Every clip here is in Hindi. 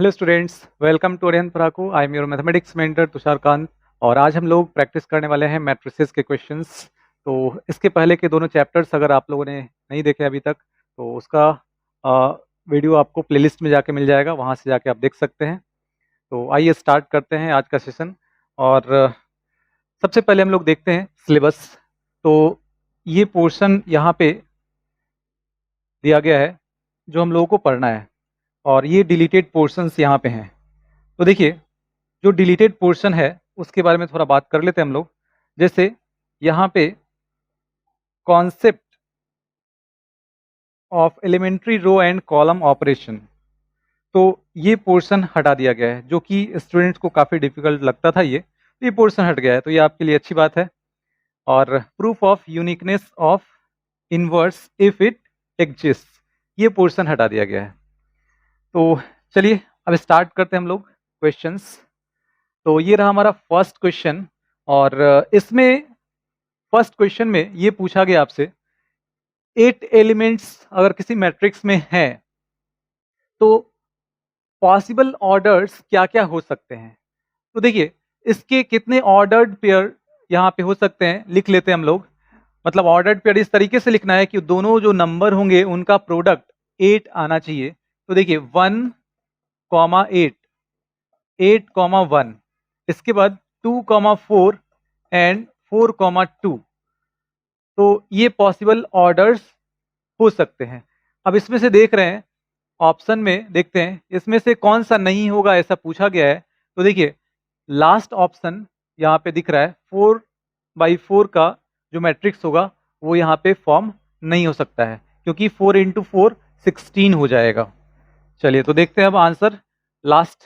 Hello students, welcome to Arihant Paraku. I am your mathematics mentor Tushar Kant. और आज हम लोग प्रैक्टिस करने वाले हैं मैट्रिसेस के क्वेश्चंस। तो इसके पहले के दोनों चैप्टर्स अगर आप लोगों ने नहीं देखे अभी तक तो उसका वीडियो आपको प्लेलिस्ट में जाके मिल जाएगा, वहाँ से जाके आप देख सकते हैं। तो आइए स्टार्ट करते हैं आज का सेशन। और सबसे पहले हम लोग देखते हैं सिलेबस। तो ये पोर्शन यहाँ पे दिया गया है जो हम लोगों को पढ़ना है, और ये डिलीटेड पोर्शंस यहाँ पे हैं। तो देखिए, जो डिलीटेड पोर्शन है उसके बारे में थोड़ा बात कर लेते हैं हम लोग। जैसे यहाँ पे concept of elementary row and column operation, तो ये पोर्शन हटा दिया गया है जो कि स्टूडेंट्स को काफ़ी डिफिकल्ट लगता था। ये पोर्शन हट गया है, तो ये आपके लिए अच्छी बात है। और proof of uniqueness of inverse if it exist, ये पोर्शन हटा दिया गया है। तो चलिए अब स्टार्ट करते हैं हम लोग क्वेश्चंस। तो ये रहा हमारा फर्स्ट क्वेश्चन, और इसमें फर्स्ट क्वेश्चन में ये पूछा गया आपसे 8 एलिमेंट्स अगर किसी मैट्रिक्स में हैं तो पॉसिबल ऑर्डर्स क्या क्या हो सकते हैं। तो देखिए, इसके कितने ऑर्डर्ड पेयर यहाँ पे हो सकते हैं लिख लेते हैं हम लोग। मतलब ऑर्डर्ड पेयर इस तरीके से लिखना है कि दोनों जो नंबर होंगे उनका प्रोडक्ट 8 आना चाहिए। तो देखिए 1,8, 8,1, इसके बाद 2,4 एंड 4,2। तो ये पॉसिबल ऑर्डर्स हो सकते हैं। अब इसमें से देख रहे हैं, ऑप्शन में देखते हैं इसमें से कौन सा नहीं होगा, ऐसा पूछा गया है। तो देखिए लास्ट ऑप्शन यहाँ पे दिख रहा है, 4/4 का जो मैट्रिक्स होगा वो यहाँ पे फॉर्म नहीं हो सकता है, क्योंकि 4 × 4 16 हो जाएगा। चलिए तो देखते हैं अब आंसर, लास्ट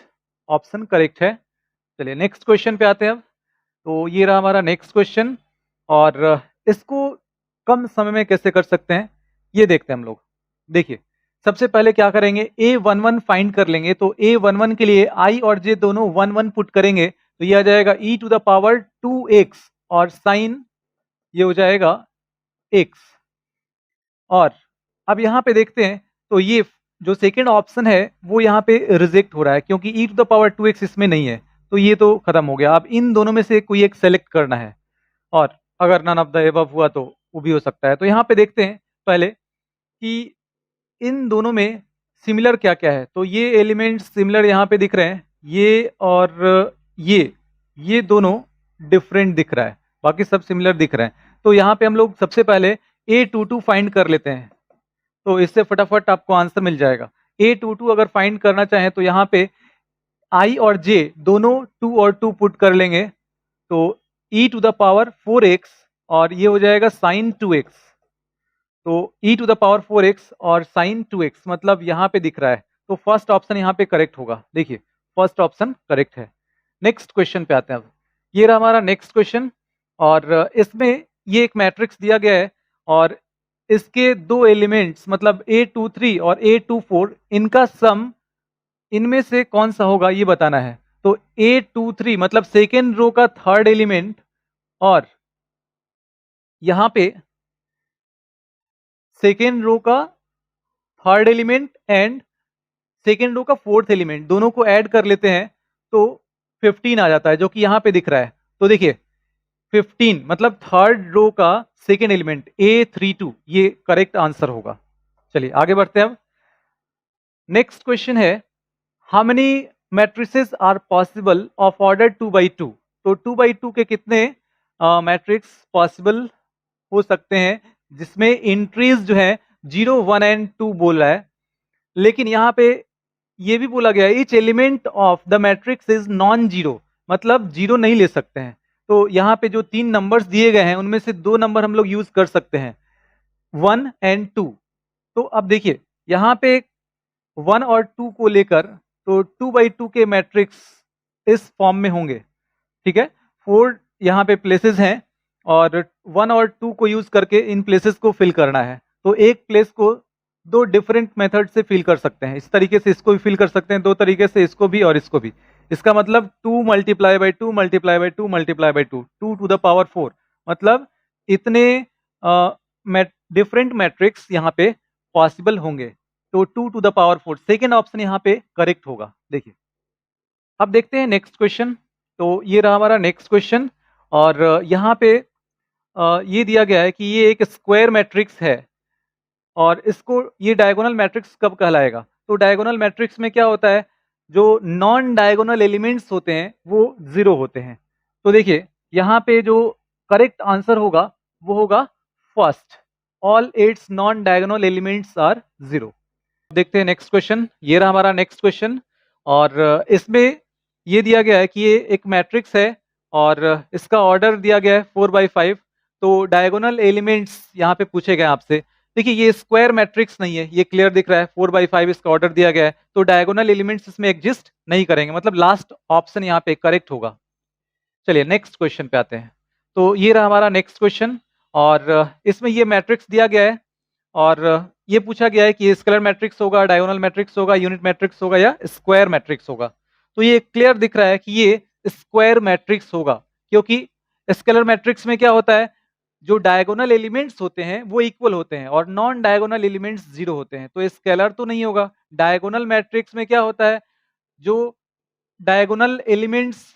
ऑप्शन करेक्ट है। चलिए नेक्स्ट क्वेश्चन पे आते हैं अब। तो ये रहा हमारा नेक्स्ट क्वेश्चन, और इसको कम समय में कैसे कर सकते हैं ये देखते हैं हम लोग। देखिए सबसे पहले क्या करेंगे, A11 फाइंड कर लेंगे। तो A11 के लिए I और J दोनों 1 1 पुट करेंगे, तो ये आ जाएगा e⁻²x, और साइन ये हो जाएगा x। और अब यहाँ पे देखते हैं, तो ये जो सेकेंड ऑप्शन है वो यहाँ पे रिजेक्ट हो रहा है, क्योंकि e⁻²x इसमें नहीं है। तो ये तो खत्म हो गया। अब इन दोनों में से कोई एक सेलेक्ट करना है, और अगर नन ऑफ द एबव हुआ तो वो भी हो सकता है। तो यहाँ पे देखते हैं पहले कि इन दोनों में सिमिलर क्या क्या है। तो ये एलिमेंट सिमिलर यहाँ पे दिख रहे हैं, ये और ये दोनों डिफरेंट दिख रहा है, बाकी सब सिमिलर दिख रहे हैं। तो यहाँ पे हम लोग सबसे पहले A22 फाइंड कर लेते हैं, तो इससे फटाफट आपको आंसर मिल जाएगा। A22 अगर फाइंड करना चाहें तो यहाँ पे I और J दोनों 2 और 2 पुट कर लेंगे, तो e⁻4x, और ये हो जाएगा sin 2x। तो e⁻4x और sin 2x मतलब यहाँ पे दिख रहा है, तो फर्स्ट ऑप्शन यहाँ पे करेक्ट होगा। देखिए फर्स्ट ऑप्शन करेक्ट है। नेक्स्ट क्वेश्चन पे आते हैं अब। ये रहा हमारा नेक्स्ट क्वेश्चन, और इसमें ये एक मैट्रिक्स दिया गया है, और इसके दो एलिमेंट्स मतलब A23 और A24, इनका सम इनमें से कौन सा होगा ये बताना है। तो A23 मतलब सेकेंड रो का थर्ड एलिमेंट, और यहाँ पे सेकेंड रो का third element and second row का फोर्थ एलिमेंट, दोनों को ऐड कर लेते हैं तो 15 आ जाता है, जो कि यहाँ पे दिख रहा है। तो देखिए 15 मतलब थर्ड रो का सेकेंड एलिमेंट A32, ये करेक्ट आंसर होगा। चलिए आगे बढ़ते हैं अब। नेक्स्ट क्वेश्चन है, how many matrices are possible of order 2/2। तो 2/2 के कितने मैट्रिक्स पॉसिबल हो सकते हैं, जिसमें एंट्रीज जो है 0 1 एंड 2 बोल रहा है। लेकिन यहाँ पे ये भी बोला गया है each element of the matrix is non zero, मतलब जीरो नहीं ले सकते हैं। तो यहाँ पे जो 3 नंबर्स दिए गए हैं उनमें से 2 नंबर हम लोग यूज कर सकते हैं, 1 एंड 2। तो अब देखिए यहाँ पे 1 और 2 को लेकर, तो 2/2 के मैट्रिक्स इस फॉर्म में होंगे, ठीक है। 4 यहाँ पे प्लेसेस हैं, और 1 और 2 को यूज करके इन प्लेसेस को फिल करना है। तो एक प्लेस को 2 डिफरेंट मेथड से फिल कर सकते हैं। इस तरीके से इसको भी फिल कर सकते हैं, 2 तरीके से इसको भी और इसको भी। इसका मतलब 2 × 2 × 2 × 2 2⁴, मतलब इतने डिफरेंट मैट्रिक्स यहाँ पे पॉसिबल होंगे। तो 2 to the power 4, second option यहाँ पे करेक्ट होगा। देखिए अब देखते हैं नेक्स्ट क्वेश्चन। तो ये रहा हमारा नेक्स्ट क्वेश्चन और यहाँ पे ये दिया गया है कि ये एक स्क्वायर मैट्रिक्स है और इसको ये डायगोनल मैट्रिक्स कब कहलाएगा। तो डायगोनल मैट्रिक्स में क्या होता है, जो नॉन डायगोनल एलिमेंट्स होते हैं वो 0 होते हैं। तो देखिए यहाँ पे जो करेक्ट आंसर होगा वो होगा first, all its non diagonal elements are 0। देखते हैं नेक्स्ट क्वेश्चन। ये रहा हमारा नेक्स्ट क्वेश्चन और इसमें ये दिया गया है कि ये एक मैट्रिक्स है और इसका ऑर्डर दिया गया है 4/5। तो डायगोनल एलिमेंट्स यहाँ पे पूछे गए आपसे। देखिए ये स्क्वायर मैट्रिक्स नहीं है, ये क्लियर दिख रहा है, 4/5 इसका ऑर्डर दिया गया है, तो डायगोनल एलिमेंट्स इसमें एग्जिस्ट नहीं करेंगे, मतलब लास्ट ऑप्शन यहाँ पे करेक्ट होगा। चलिए नेक्स्ट क्वेश्चन पे आते हैं। तो ये रहा हमारा नेक्स्ट क्वेश्चन और इसमें ये मैट्रिक्स दिया गया है और ये पूछा गया है कि ये स्केलर मैट्रिक्स होगा, डायगोनल मैट्रिक्स होगा, यूनिट मैट्रिक्स होगा या स्क्वायर मैट्रिक्स होगा। तो ये क्लियर दिख रहा है कि ये स्क्वायर मैट्रिक्स होगा, क्योंकि स्केलर मैट्रिक्स में क्या होता है, जो डायगोनल एलिमेंट्स होते हैं वो इक्वल होते हैं और नॉन डायगोनल एलिमेंट्स 0 होते हैं, तो स्केलर तो नहीं होगा। डायगोनल मैट्रिक्स में क्या होता है, जो डायगोनल एलिमेंट्स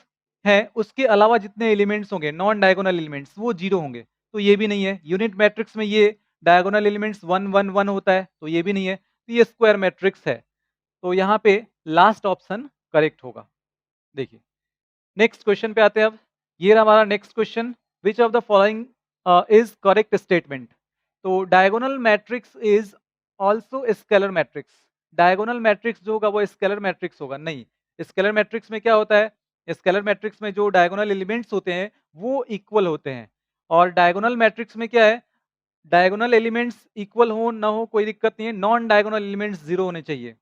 हैं उसके अलावा जितने एलिमेंट्स होंगे नॉन डायगोनल एलिमेंट्स वो 0 होंगे, तो ये भी नहीं है। यूनिट मैट्रिक्स में ये डायगोनल एलिमेंट्स 1 1 1 होता है, तो ये भी नहीं है। तो ये स्क्वायर मैट्रिक्स है, तो यहाँ पे लास्ट ऑप्शन करेक्ट होगा। देखिए नेक्स्ट क्वेश्चन पे आते हैं अब। ये रहा हमारा next question, which of the following is correct statement. तो diagonal matrix is also scalar matrix. Diagonal matrix जो होगा वो स्केलर मैट्रिक्स होगा नहीं। स्केलर मैट्रिक्स में क्या होता है, स्केलर मैट्रिक्स में जो डायगोनल एलिमेंट्स होते हैं वो इक्वल होते हैं और डायगोनल मैट्रिक्स में क्या है, डायगोनल एलिमेंट्स इक्वल हो ना हो कोई दिक्कत नहीं है, नॉन डायगोनल एलिमेंट्स 0 होने चाहिए।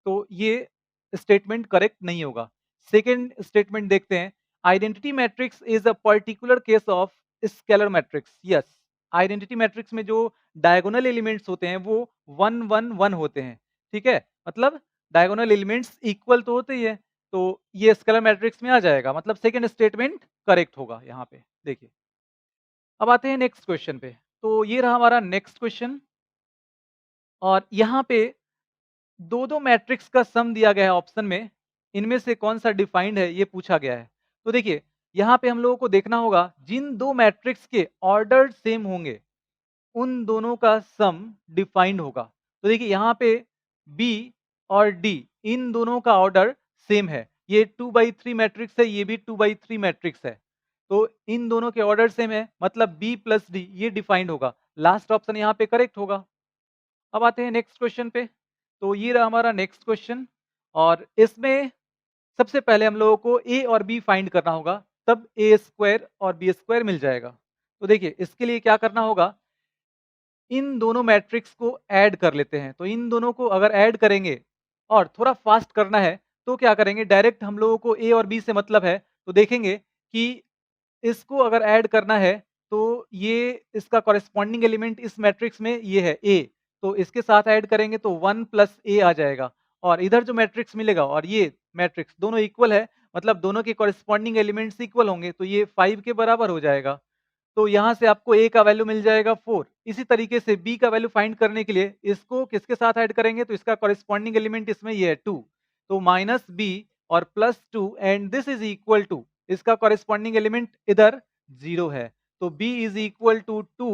तो ये स्टेटमेंट करेक्ट नहीं होगा। सेकेंड स्टेटमेंट देखते हैं, identity matrix is a particular case of scalar matrix. Yes, identity matrix में जो डायगोनल एलिमेंट्स होते हैं वो 1 1 1 होते हैं, ठीक है, मतलब डायगोनल एलिमेंट्स इक्वल तो होते ही है, तो ये स्केलर मैट्रिक्स में आ जाएगा, मतलब सेकेंड स्टेटमेंट करेक्ट होगा यहाँ पे। देखिए अब आते हैं नेक्स्ट क्वेश्चन पे। तो ये रहा हमारा नेक्स्ट क्वेश्चन और यहाँ पे दो दो मैट्रिक्स का सम दिया गया है ऑप्शन में, इनमें से कौन सा डिफाइंड है ये पूछा गया है। तो देखिए यहाँ पे हम लोगों को देखना होगा, जिन दो मैट्रिक्स के ऑर्डर सेम होंगे उन दोनों का सम डिफाइंड होगा। तो देखिए यहाँ पे बी और डी इन दोनों का ऑर्डर सेम है, ये 2/3 मैट्रिक्स है, ये भी 2/3 मैट्रिक्स है, तो इन दोनों के ऑर्डर सेम है, मतलब बी प्लस डी ये डिफाइंड होगा। लास्ट ऑप्शन यहाँ पे करेक्ट होगा। अब आते हैं नेक्स्ट क्वेश्चन पे। तो ये रहा हमारा नेक्स्ट क्वेश्चन और इसमें सबसे पहले हम लोगों को ए और बी फाइंड करना होगा, तब ए स्क्वायर और बी स्क्वायर मिल जाएगा। तो देखिए इसके लिए क्या करना होगा, इन दोनों मैट्रिक्स को ऐड कर लेते हैं। तो इन दोनों को अगर ऐड करेंगे और थोड़ा फास्ट करना है तो क्या करेंगे, डायरेक्ट हम लोगों को ए और बी से मतलब है, तो देखेंगे कि इसको अगर ऐड करना है तो ये इसका कॉरेस्पॉन्डिंग एलिमेंट इस मैट्रिक्स में ये है ए, तो इसके साथ ऐड करेंगे तो 1 प्लस ए आ जाएगा और इधर जो मैट्रिक्स मिलेगा और ये मैट्रिक्स दोनों इक्वल है, मतलब दोनों के कॉरेस्पॉन्डिंग एलिमेंट्स इक्वल होंगे, तो ये 5 के बराबर हो जाएगा। तो यहाँ से आपको ए का वैल्यू मिल जाएगा 4। इसी तरीके से बी का वैल्यू फाइंड करने के लिए इसको किसके साथ ऐड करेंगे, तो इसका कॉरेस्पॉन्डिंग एलिमेंट इसमें ये है 2, तो माइनस बी और plus 2 and this is equal to, इसका कॉरेस्पॉन्डिंग एलिमेंट इधर 0 है, तो b इज इक्वल टू 2,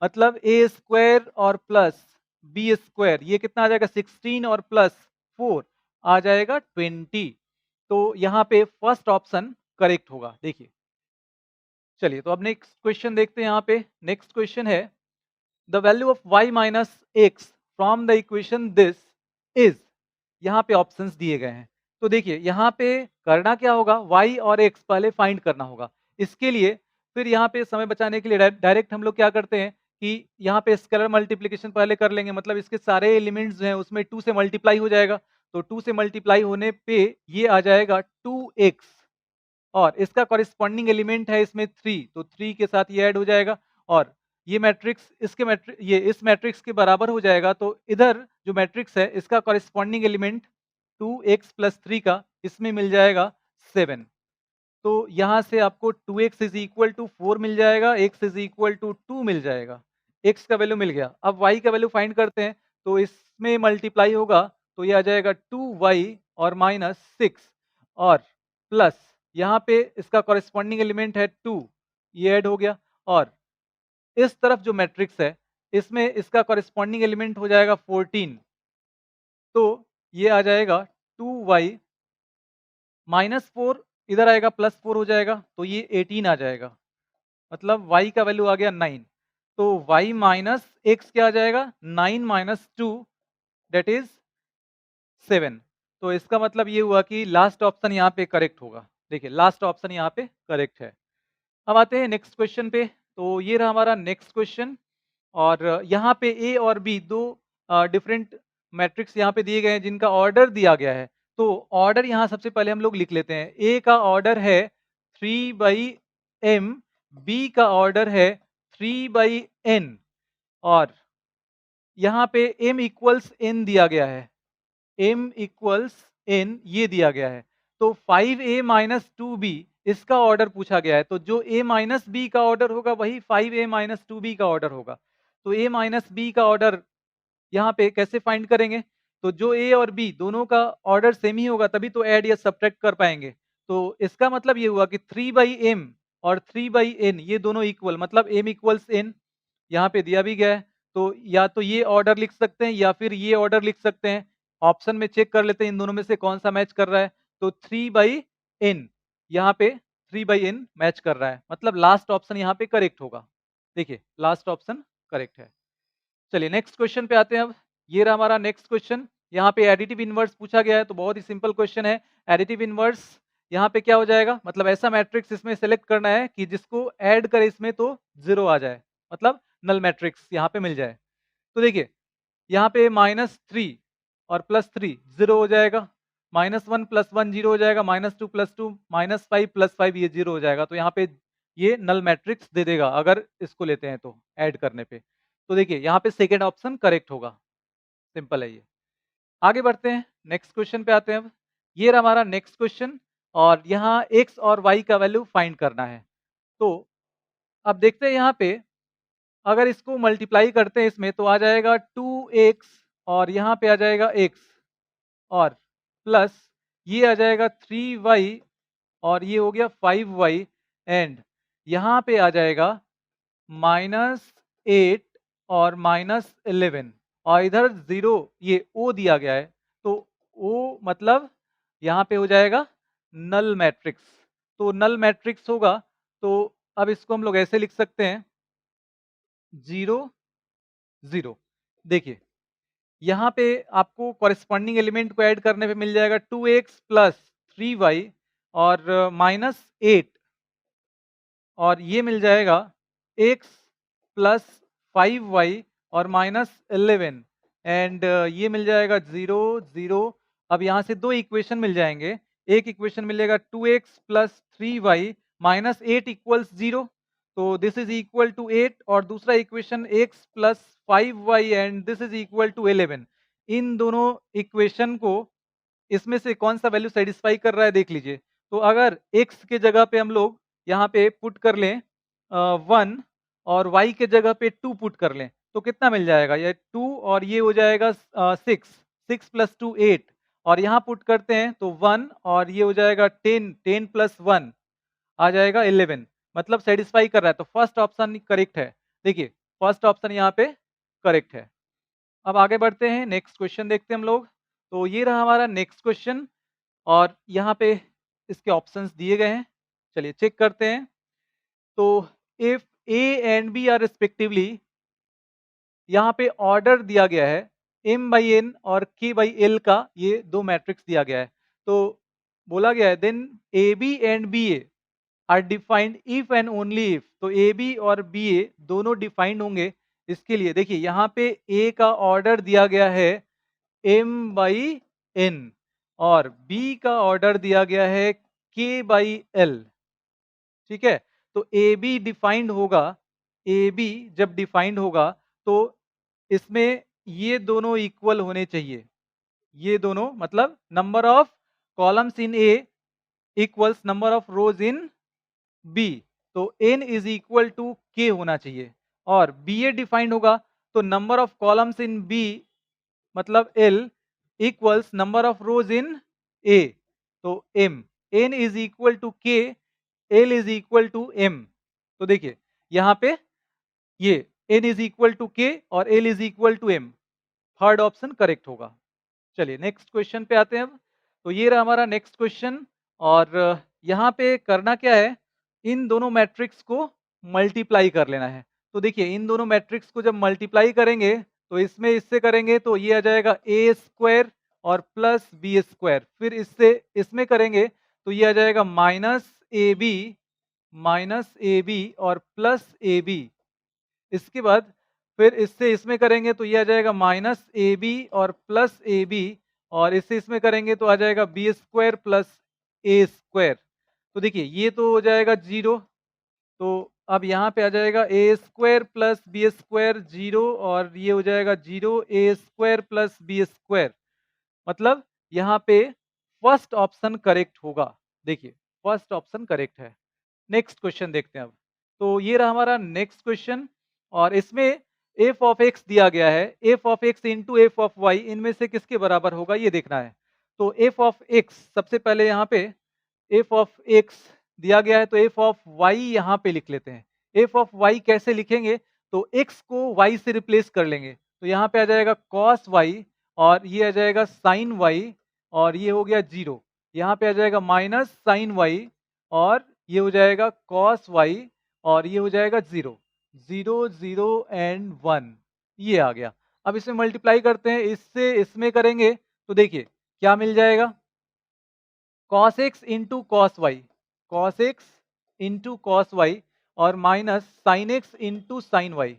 मतलब ए स्क्वायर और प्लस बी स्क्वायर, ये कितना आ जाएगा 16 और प्लस 4 आ जाएगा 20। तो यहाँ पे फर्स्ट ऑप्शन करेक्ट होगा। देखिए चलिए तो अब नेक्स्ट क्वेश्चन देखते हैं। यहाँ पे नेक्स्ट क्वेश्चन है, the value of y minus x from the equation this is, यहाँ पे ऑप्शंस दिए गए हैं। तो देखिए यहाँ पे करना क्या होगा, y और x पहले फाइंड करना होगा। इसके लिए फिर यहाँ पे समय बचाने के लिए डायरेक्ट हम लोग क्या करते हैं कि यहाँ पे स्केलर मल्टीप्लिकेशन पहले कर लेंगे, मतलब इसके सारे एलिमेंट्स जो हैं उसमें 2 से मल्टीप्लाई हो जाएगा, तो 2 से मल्टीप्लाई होने पे ये आ जाएगा 2x और इसका कॉरेस्पॉन्डिंग एलिमेंट है इसमें 3, तो 3 के साथ ये ऐड हो जाएगा और ये मैट्रिक्स इसके ये इस मैट्रिक्स के बराबर हो जाएगा, तो इधर जो मैट्रिक्स है इसका कॉरेस्पॉन्डिंग एलिमेंट 2x प्लस 3 का इसमें मिल जाएगा 7। तो यहाँ से आपको 2x इज इक्वल टू 4 मिल जाएगा, x इज इक्वल टू 2 मिल जाएगा, x का वैल्यू मिल गया। अब y का वैल्यू फाइंड करते हैं, तो इस इसमें मल्टीप्लाई होगा तो ये आ जाएगा 2y और -6 और प्लस यहाँ पे इसका कॉरेस्पॉन्डिंग एलिमेंट है 2, ये ऐड हो गया। और इस तरफ जो मैट्रिक्स है इसमें इसका कॉरेस्पॉन्डिंग एलिमेंट हो जाएगा 14, तो ये आ जाएगा 2y -4, इधर आएगा +4 हो जाएगा तो ये 18 आ जाएगा, मतलब y का वैल्यू आ गया 9। तो y माइनस x क्या आ जाएगा, 9 माइनस 2 दैट इज 7। तो इसका मतलब ये हुआ कि लास्ट ऑप्शन यहाँ पे करेक्ट होगा। देखिए लास्ट ऑप्शन यहाँ पे करेक्ट है। अब आते हैं नेक्स्ट क्वेश्चन पे। तो ये रहा हमारा नेक्स्ट क्वेश्चन और यहाँ पे ए और बी दो डिफरेंट मैट्रिक्स यहाँ पे दिए गए हैं जिनका ऑर्डर दिया गया है। तो ऑर्डर यहाँ सबसे पहले हम लोग लिख लेते हैं। ए का ऑर्डर है 3/m, बी का ऑर्डर है 3/n और यहाँ पे m इक्वल्स n दिया गया है, m इक्वल्स n ये दिया गया है। तो 5a माइनस 2b इसका ऑर्डर पूछा गया है, तो जो a माइनस बी का ऑर्डर होगा वही 5a माइनस 2b का ऑर्डर होगा। तो a माइनस बी का ऑर्डर यहाँ पे कैसे फाइंड करेंगे, तो जो a और b दोनों का ऑर्डर सेम ही होगा तभी तो ऐड या सब्ट्रैक्ट कर पाएंगे। तो इसका मतलब ये हुआ कि 3/m और 3/n ये दोनों इक्वल, मतलब m इक्वल्स n यहाँ पे दिया भी गया है। तो या तो ये ऑर्डर लिख सकते हैं या फिर ये ऑर्डर लिख सकते हैं। ऑप्शन में चेक कर लेते हैं इन दोनों में से कौन सा मैच कर रहा है। तो 3/n यहाँ पे 3/n मैच कर रहा है, मतलब लास्ट ऑप्शन यहाँ पे करेक्ट होगा। देखिए लास्ट ऑप्शन करेक्ट है। चलिए नेक्स्ट क्वेश्चन पे आते हैं। अब ये रहा हमारा नेक्स्ट क्वेश्चन। यहाँ पे एडिटिव इनवर्स पूछा गया है, तो बहुत ही सिंपल क्वेश्चन है। एडिटिव इनवर्स यहाँ पे क्या हो जाएगा, मतलब ऐसा मैट्रिक्स इसमें सेलेक्ट करना है कि जिसको ऐड करे इसमें तो 0 आ जाए, मतलब नल मैट्रिक्स यहाँ पे मिल जाए। तो देखिए यहाँ पे -3 और +3 0 हो जाएगा, -1 + 1 0 हो जाएगा, -2 + 2 -5 + 5 ये 0 हो जाएगा। तो यहाँ पे ये नल मैट्रिक्स दे देगा अगर इसको लेते हैं तो ऐड करने पे। तो देखिए यहाँ पे सेकेंड ऑप्शन करेक्ट होगा, सिंपल है ये। आगे बढ़ते हैं, नेक्स्ट क्वेश्चन पे आते हैं। अब ये रहा हमारा नेक्स्ट क्वेश्चन और यहाँ x और y का वैल्यू फाइंड करना है। तो अब देखते हैं यहाँ पे अगर इसको मल्टीप्लाई करते हैं इसमें तो आ जाएगा 2x और यहाँ पे आ जाएगा x और प्लस ये आ जाएगा 3y और ये हो गया 5y एंड यहाँ पे आ जाएगा -8 और -11 और इधर 0 ये o दिया गया है। तो o मतलब यहाँ पे हो जाएगा नल मैट्रिक्स। तो नल मैट्रिक्स होगा तो अब इसको हम लोग ऐसे लिख सकते हैं 0 0। देखिए यहाँ पे आपको कॉरेस्पॉन्डिंग एलिमेंट को ऐड करने पे मिल जाएगा 2x + 3y और -8 और ये मिल जाएगा x + 5y और -11 एंड ये मिल जाएगा 0 0। अब यहाँ से दो इक्वेशन मिल जाएंगे। एक इक्वेशन मिलेगा 2x + 3y -8 = 0, तो दिस इज इक्वल टू 8 और दूसरा equation x + 5y and this is equal to 11। इन दोनों इक्वेशन को इसमें से कौन सा वैल्यू सेटिस्फाई कर रहा है देख लीजिए। तो अगर x के जगह पे हम लोग यहाँ पे पुट कर लें 1 और y के जगह पे 2 पुट कर लें तो कितना मिल जाएगा, ये 2 और ये हो जाएगा 6, 6 + 2 8 और यहाँ पुट करते हैं तो 1 और ये हो जाएगा 10, 10 + 1 आ जाएगा 11, मतलब सेटिस्फाई कर रहा है। तो फर्स्ट ऑप्शन करेक्ट है। देखिए फर्स्ट ऑप्शन यहाँ पे करेक्ट है। अब आगे बढ़ते हैं, नेक्स्ट क्वेश्चन देखते हैं हम लोग। तो ये रहा हमारा नेक्स्ट क्वेश्चन और यहाँ पे इसके ऑप्शंस दिए गए हैं। चलिए चेक करते हैं। तो if A and B are respectively, यहाँ पे ऑर्डर दिया गया है m/n और k/l का, ये दो मैट्रिक्स दिया गया है। तो बोला गया है then A B and B A are defined if and only if. तो ए बी और बी ए दोनों डिफाइंड होंगे इसके लिए। देखिए यहाँ पे ए का ऑर्डर दिया गया है m/n और बी का ऑर्डर दिया गया है k/l। ठीक है, तो ए बी डिफाइंड होगा, ए बी जब डिफाइंड होगा तो इसमें ये दोनों इक्वल होने चाहिए। ये दोनों मतलब number of columns in A equals number of rows in B. तो n is equal to k होना चाहिए। और बी ए डिफाइंड होगा तो number of columns in B मतलब L equals number of rows in A, तो M, N is equal to K, L is equal to M। तो देखिए यहाँ पे ये N is equal to K और L is equal to M, third option correct होगा। चलिए नेक्स्ट क्वेश्चन पे आते हैं अब। तो ये रहा हमारा नेक्स्ट क्वेश्चन, और यहाँ पे करना क्या है, इन दोनों मैट्रिक्स को मल्टीप्लाई कर लेना है। तो देखिए इन दोनों मैट्रिक्स को जब मल्टीप्लाई करेंगे तो इसमें इससे करेंगे तो ये आ जाएगा ए स्क्वायर और प्लस बी स्क्वायर, फिर इससे इसमें करेंगे तो ये आ जाएगा माइनस ए बी और प्लस ए बी। इसके बाद फिर इससे इसमें करेंगे तो ये आ जाएगा माइनस ए बी और प्लस ए बी, और इससे इसमें करेंगे तो आ जाएगा बी स्क्वायर प्लस ए स्क्वायर। तो देखिए ये तो हो जाएगा जीरो, तो अब यहाँ पे आ जाएगा A square plus B square zero, और ये हो जाएगा zero A square plus B square. मतलब यहाँ पे फर्स्ट ऑप्शन करेक्ट होगा। देखिए फर्स्ट ऑप्शन करेक्ट है। नेक्स्ट क्वेश्चन देखते हैं अब। तो ये रहा हमारा नेक्स्ट क्वेश्चन, और इसमें एफ ऑफ एक्स दिया गया है, f of x into f of y इनमें से किसके बराबर होगा ये देखना है। तो एफ ऑफ एक्स, सबसे पहले यहाँ पे एफ ऑफ एक्स दिया गया है तो एफ ऑफ वाई यहाँ पे लिख लेते हैं। एफ ऑफ वाई कैसे लिखेंगे, तो एक्स को वाई से रिप्लेस कर लेंगे, तो यहाँ पे आ जाएगा कॉस वाई, और ये आ जाएगा साइन वाई, और ये हो गया जीरो। यहाँ पे आ जाएगा माइनस साइन वाई, और ये हो जाएगा कॉस वाई, और ये हो जाएगा zero. Zero zero and one, ये आ गया। अब इसमें मल्टीप्लाई करते हैं, इससे इसमें करेंगे तो देखिए क्या मिल जाएगा, cos x into cos Y, cos x into cos Y, और minus sine X into sine Y,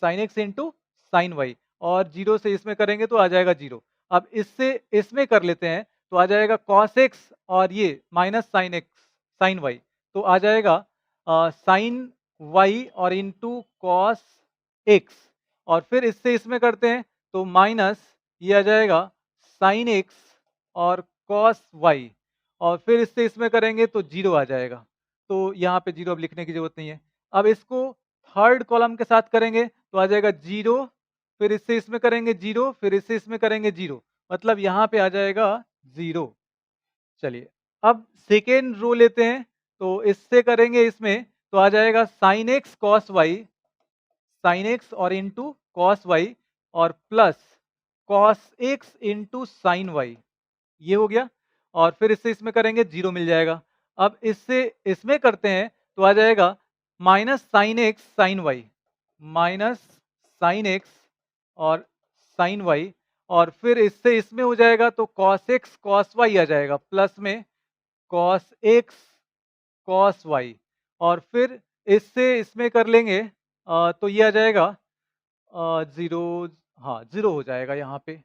sine X into sine Y, और जीरो से इसमें करेंगे तो आ जाएगा जीरो। अब इससे इसमें कर लेते हैं तो आ जाएगा कॉस एक्स और ये minus sine x sine y, तो आ जाएगा साइन वाई और इंटू कॉस एक्स, और फिर इससे इसमें करते हैं तो माइनस ये आ जाएगा साइन एक्स और कॉस वाई, और फिर इससे इसमें करेंगे तो जीरो आ जाएगा। तो यहाँ पे जीरो अब लिखने की जरूरत नहीं है। अब इसको थर्ड कॉलम के साथ करेंगे तो आ जाएगा जीरो, फिर इससे इसमें करेंगे जीरो, फिर इससे इसमें करेंगे जीरो, मतलब यहाँ पे आ जाएगा जीरो। चलिए अब सेकेंड रो लेते हैं, तो इससे करेंगे इसमें तो आ जाएगा sine x cos y, sine x और इंटू कॉस वाई, और plus cos x into sine y, ये हो गया, और फिर इससे इसमें करेंगे जीरो मिल जाएगा। अब इससे इसमें करते हैं तो आ जाएगा minus sine x sine y, minus sine x और साइन वाई, और फिर इससे इसमें हो जाएगा तो कॉस एक्स कॉस वाई आ जाएगा, प्लस में कॉस एक्स कॉस वाई, और फिर इससे इसमें कर लेंगे तो ये आ जाएगा जीरो, हाँ जीरो हो जाएगा यहाँ पे।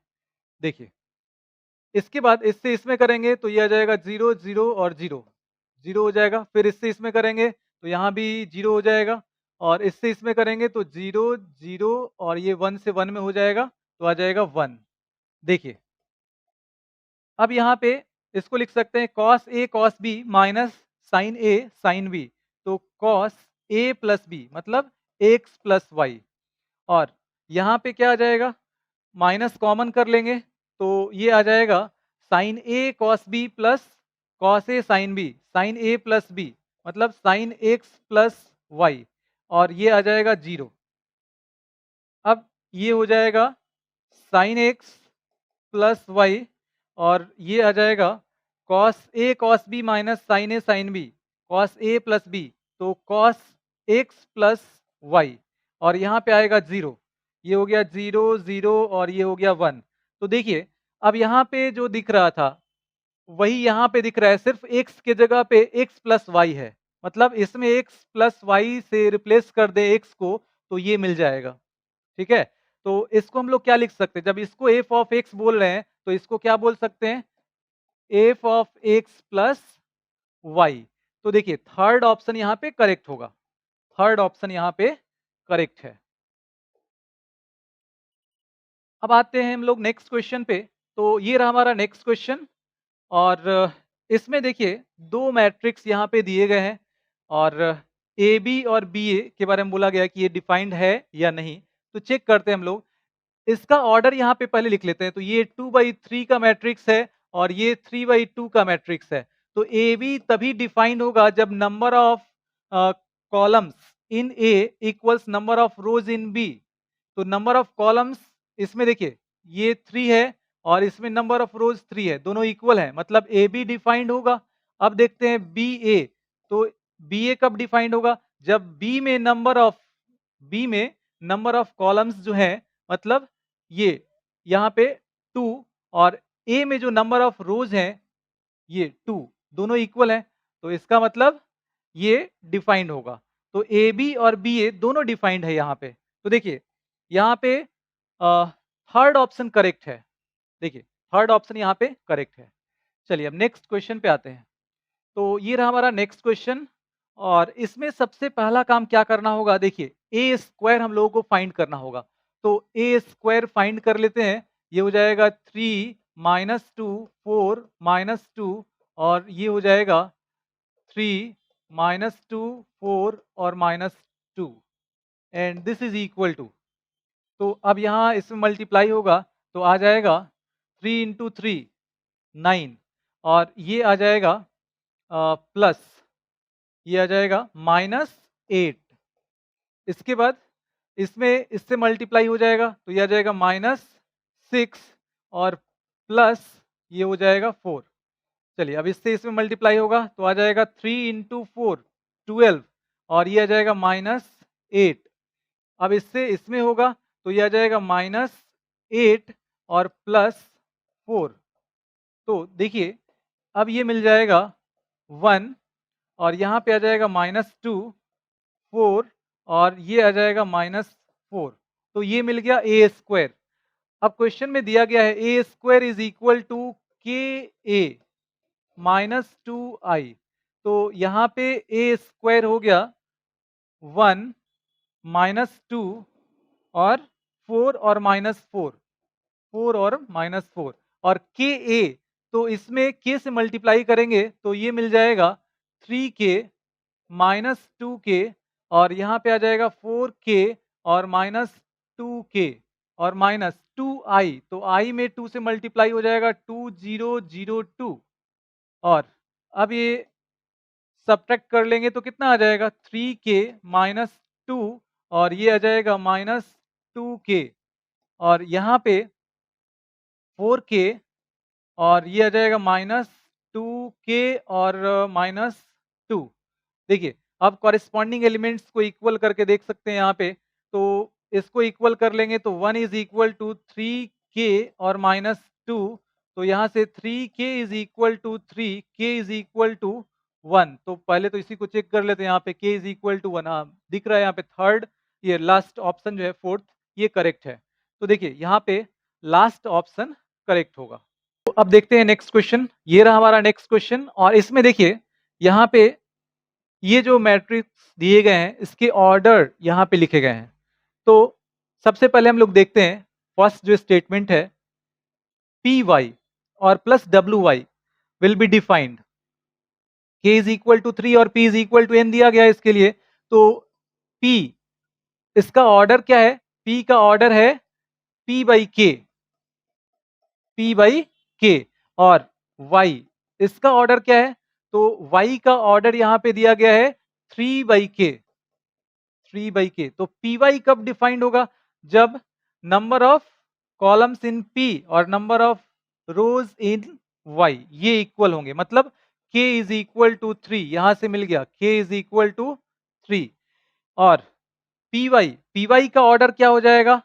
देखिए इसके बाद इससे इसमें करेंगे तो ये आ जाएगा जीरो जीरो और जीरो, जीरो हो जाएगा, फिर इससे इसमें करेंगे तो यहाँ भी जीरो हो जाएगा, और इससे इसमें करेंगे तो जीरो जीरो, और ये वन से वन में हो जाएगा तो आ जाएगा वन। देखिए अब यहाँ पे इसको लिख सकते हैं cos A cos B minus sign A sine B, तो कॉस ए प्लस बी मतलब एक्स प्लस वाई, और यहाँ पे क्या आ जाएगा, माइनस कॉमन कर लेंगे तो ये आ जाएगा sign A cos B plus cos A sine B, sign A plus B मतलब साइन एक्स प्लस वाई, और ये आ जाएगा जीरो। अब ये हो जाएगा साइन एक्स प्लस वाई, और ये आ जाएगा cos A cos B minus sign A sine B, cos A plus B, तो कॉस एक्स प्लस वाई, और यहाँ पे आएगा जीरो, ये हो गया जीरो जीरो और ये हो गया वन। तो देखिए अब यहाँ पे जो दिख रहा था वही यहाँ पे दिख रहा है, सिर्फ एक्स के जगह पे एक्स प्लस वाई है, मतलब इसमें एक्स प्लस वाई से रिप्लेस कर दे एक्स को तो ये मिल जाएगा। ठीक है, तो इसको हम लोग क्या लिख सकते हैं, जब इसको एफ ऑफ एक्स बोल रहे हैं तो इसको क्या बोल सकते हैं, f of x plus y. तो देखिए थर्ड ऑप्शन यहाँ पे करेक्ट होगा, थर्ड ऑप्शन यहाँ पे करेक्ट है। अब आते हैं हम लोग नेक्स्ट क्वेश्चन पे। तो ये रहा हमारा नेक्स्ट क्वेश्चन, और इसमें देखिए दो मैट्रिक्स यहाँ पे दिए गए हैं, और ए बी और बी ए के बारे में बोला गया है कि ये डिफाइंड है या नहीं। तो चेक करते हैं हम लोग। इसका ऑर्डर यहाँ पे पहले लिख लेते हैं। तो ये 2/3 का मैट्रिक्स है और ये 3/2 का मैट्रिक्स है। तो ए बी तभी डिफाइंड होगा जब number of columns in A equals number of rows in B. तो नंबर ऑफ कॉलम्स इसमें देखिए ये 3 है और इसमें नंबर ऑफ रोज 3 है, दोनों इक्वल है, मतलब ए बी डिफाइंड होगा। अब देखते हैं बी ए। तो बी ए कब डिफाइंड होगा? जब बी में नंबर ऑफ कॉलम्स जो है, मतलब ये यहाँ पे 2 और ए में जो नंबर ऑफ रोज हैं ये 2, दोनों इक्वल हैं। तो इसका मतलब ये डिफाइंड होगा। तो ए बी और बी ए दोनों डिफाइंड है यहाँ पे। तो देखिए यहाँ पे थर्ड ऑप्शन करेक्ट है। देखिए थर्ड ऑप्शन यहाँ पे करेक्ट है। चलिए अब नेक्स्ट क्वेश्चन पे आते हैं। तो ये रहा हमारा नेक्स्ट क्वेश्चन और इसमें सबसे पहला काम क्या करना होगा? देखिए ए स्क्वायर हम लोगों को फाइंड करना होगा। तो ए स्क्वायर फाइंड कर लेते हैं। ये हो जाएगा 3 -2 4 -2 और ये हो जाएगा 3 -2 4 और -2 and this is equal to. तो अब यहाँ इसमें मल्टीप्लाई होगा तो आ जाएगा 3 इंटू 3 9 और ये आ जाएगा प्लस ये आ जाएगा -8। इसके बाद इसमें इससे मल्टीप्लाई हो जाएगा तो ये आ जाएगा -6 और प्लस ये हो जाएगा 4। चलिए अब इससे इसमें मल्टीप्लाई होगा तो आ जाएगा 3 इंटू 4 12 और ये आ जाएगा -8। अब इससे इसमें होगा तो ये आ जाएगा -8 और +4। तो देखिए अब ये मिल जाएगा 1 और यहाँ पे आ जाएगा -2 4 और ये आ जाएगा -4। तो ये मिल गया ए स्क्वायर। अब क्वेश्चन में दिया गया है ए स्क्वायर इज इक्वल टू के ए -2i। तो यहाँ पे ए स्क्वायर हो गया 1 -2 और 4 और -4 4 और -4 और के ए। तो इसमें के से मल्टीप्लाई करेंगे तो ये मिल जाएगा 3k -2k और यहाँ पे आ जाएगा 4k और -2k और -2i। तो i में 2 से मल्टीप्लाई हो जाएगा 2002 और अब ये सब्ट्रैक्ट कर लेंगे तो कितना आ जाएगा 3k -2 और ये आ जाएगा -2k और यहाँ पे 4k और ये आ जाएगा -2k और -2। देखिए अब कॉरेस्पॉन्डिंग एलिमेंट्स को इक्वल करके देख सकते हैं यहाँ पे। तो इसको इक्वल कर लेंगे तो 1 इज इक्वल टू 3k और -2। तो यहाँ से 3k is equal to 3 k is equal to 1। तो पहले तो इसी को चेक कर लेते हैं। यहाँ पे k इज इक्वल टू 1 हाँ दिख रहा है यहाँ पे थर्ड, ये लास्ट ऑप्शन जो है फोर्थ ये करेक्ट है। तो देखिए यहाँ पे लास्ट ऑप्शन करेक्ट होगा। तो अब देखते हैं नेक्स्ट क्वेश्चन। ये रहा हमारा नेक्स्ट क्वेश्चन और इसमें देखिए यहाँ पे ये जो मैट्रिक्स दिए गए हैं इसके ऑर्डर यहाँ पे लिखे गए हैं। तो सबसे पहले हम लोग देखते हैं फर्स्ट जो स्टेटमेंट है पी वाई और plus W Y will be defined. K is equal to 3 और p is equal to n दिया गया है इसके लिए। तो p इसका ऑर्डर क्या है? p का ऑर्डर है p बाई के और y इसका ऑर्डर क्या है? तो y का ऑर्डर यहाँ पे दिया गया है 3/k। तो पी वाई कब डिफाइंड होगा? जब number of columns in p और number of rows in y ये इक्वल होंगे, मतलब k इज इक्वल टू 3 यहां से मिल गया k इज इक्वल टू 3 और पी वाई का ऑर्डर क्या हो जाएगा?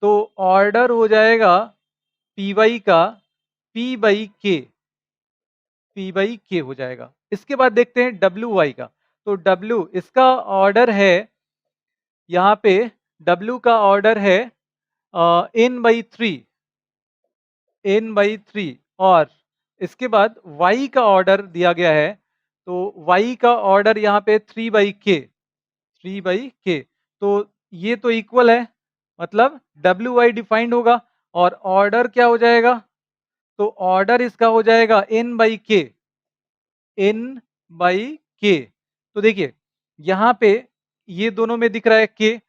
तो ऑर्डर हो जाएगा पी वाई का p बाई के हो जाएगा। इसके बाद देखते हैं डब्ल्यू वाई का। तो डब्ल्यू इसका ऑर्डर है यहाँ पे W का ऑर्डर है n/3 और इसके बाद Y का ऑर्डर दिया गया है। तो Y का ऑर्डर यहाँ पे 3/k। तो ये तो इक्वल है, मतलब WY डिफाइंड होगा और ऑर्डर क्या हो जाएगा? तो ऑर्डर इसका हो जाएगा n/k। तो देखिए यहाँ पे ये दोनों में दिख रहा है k,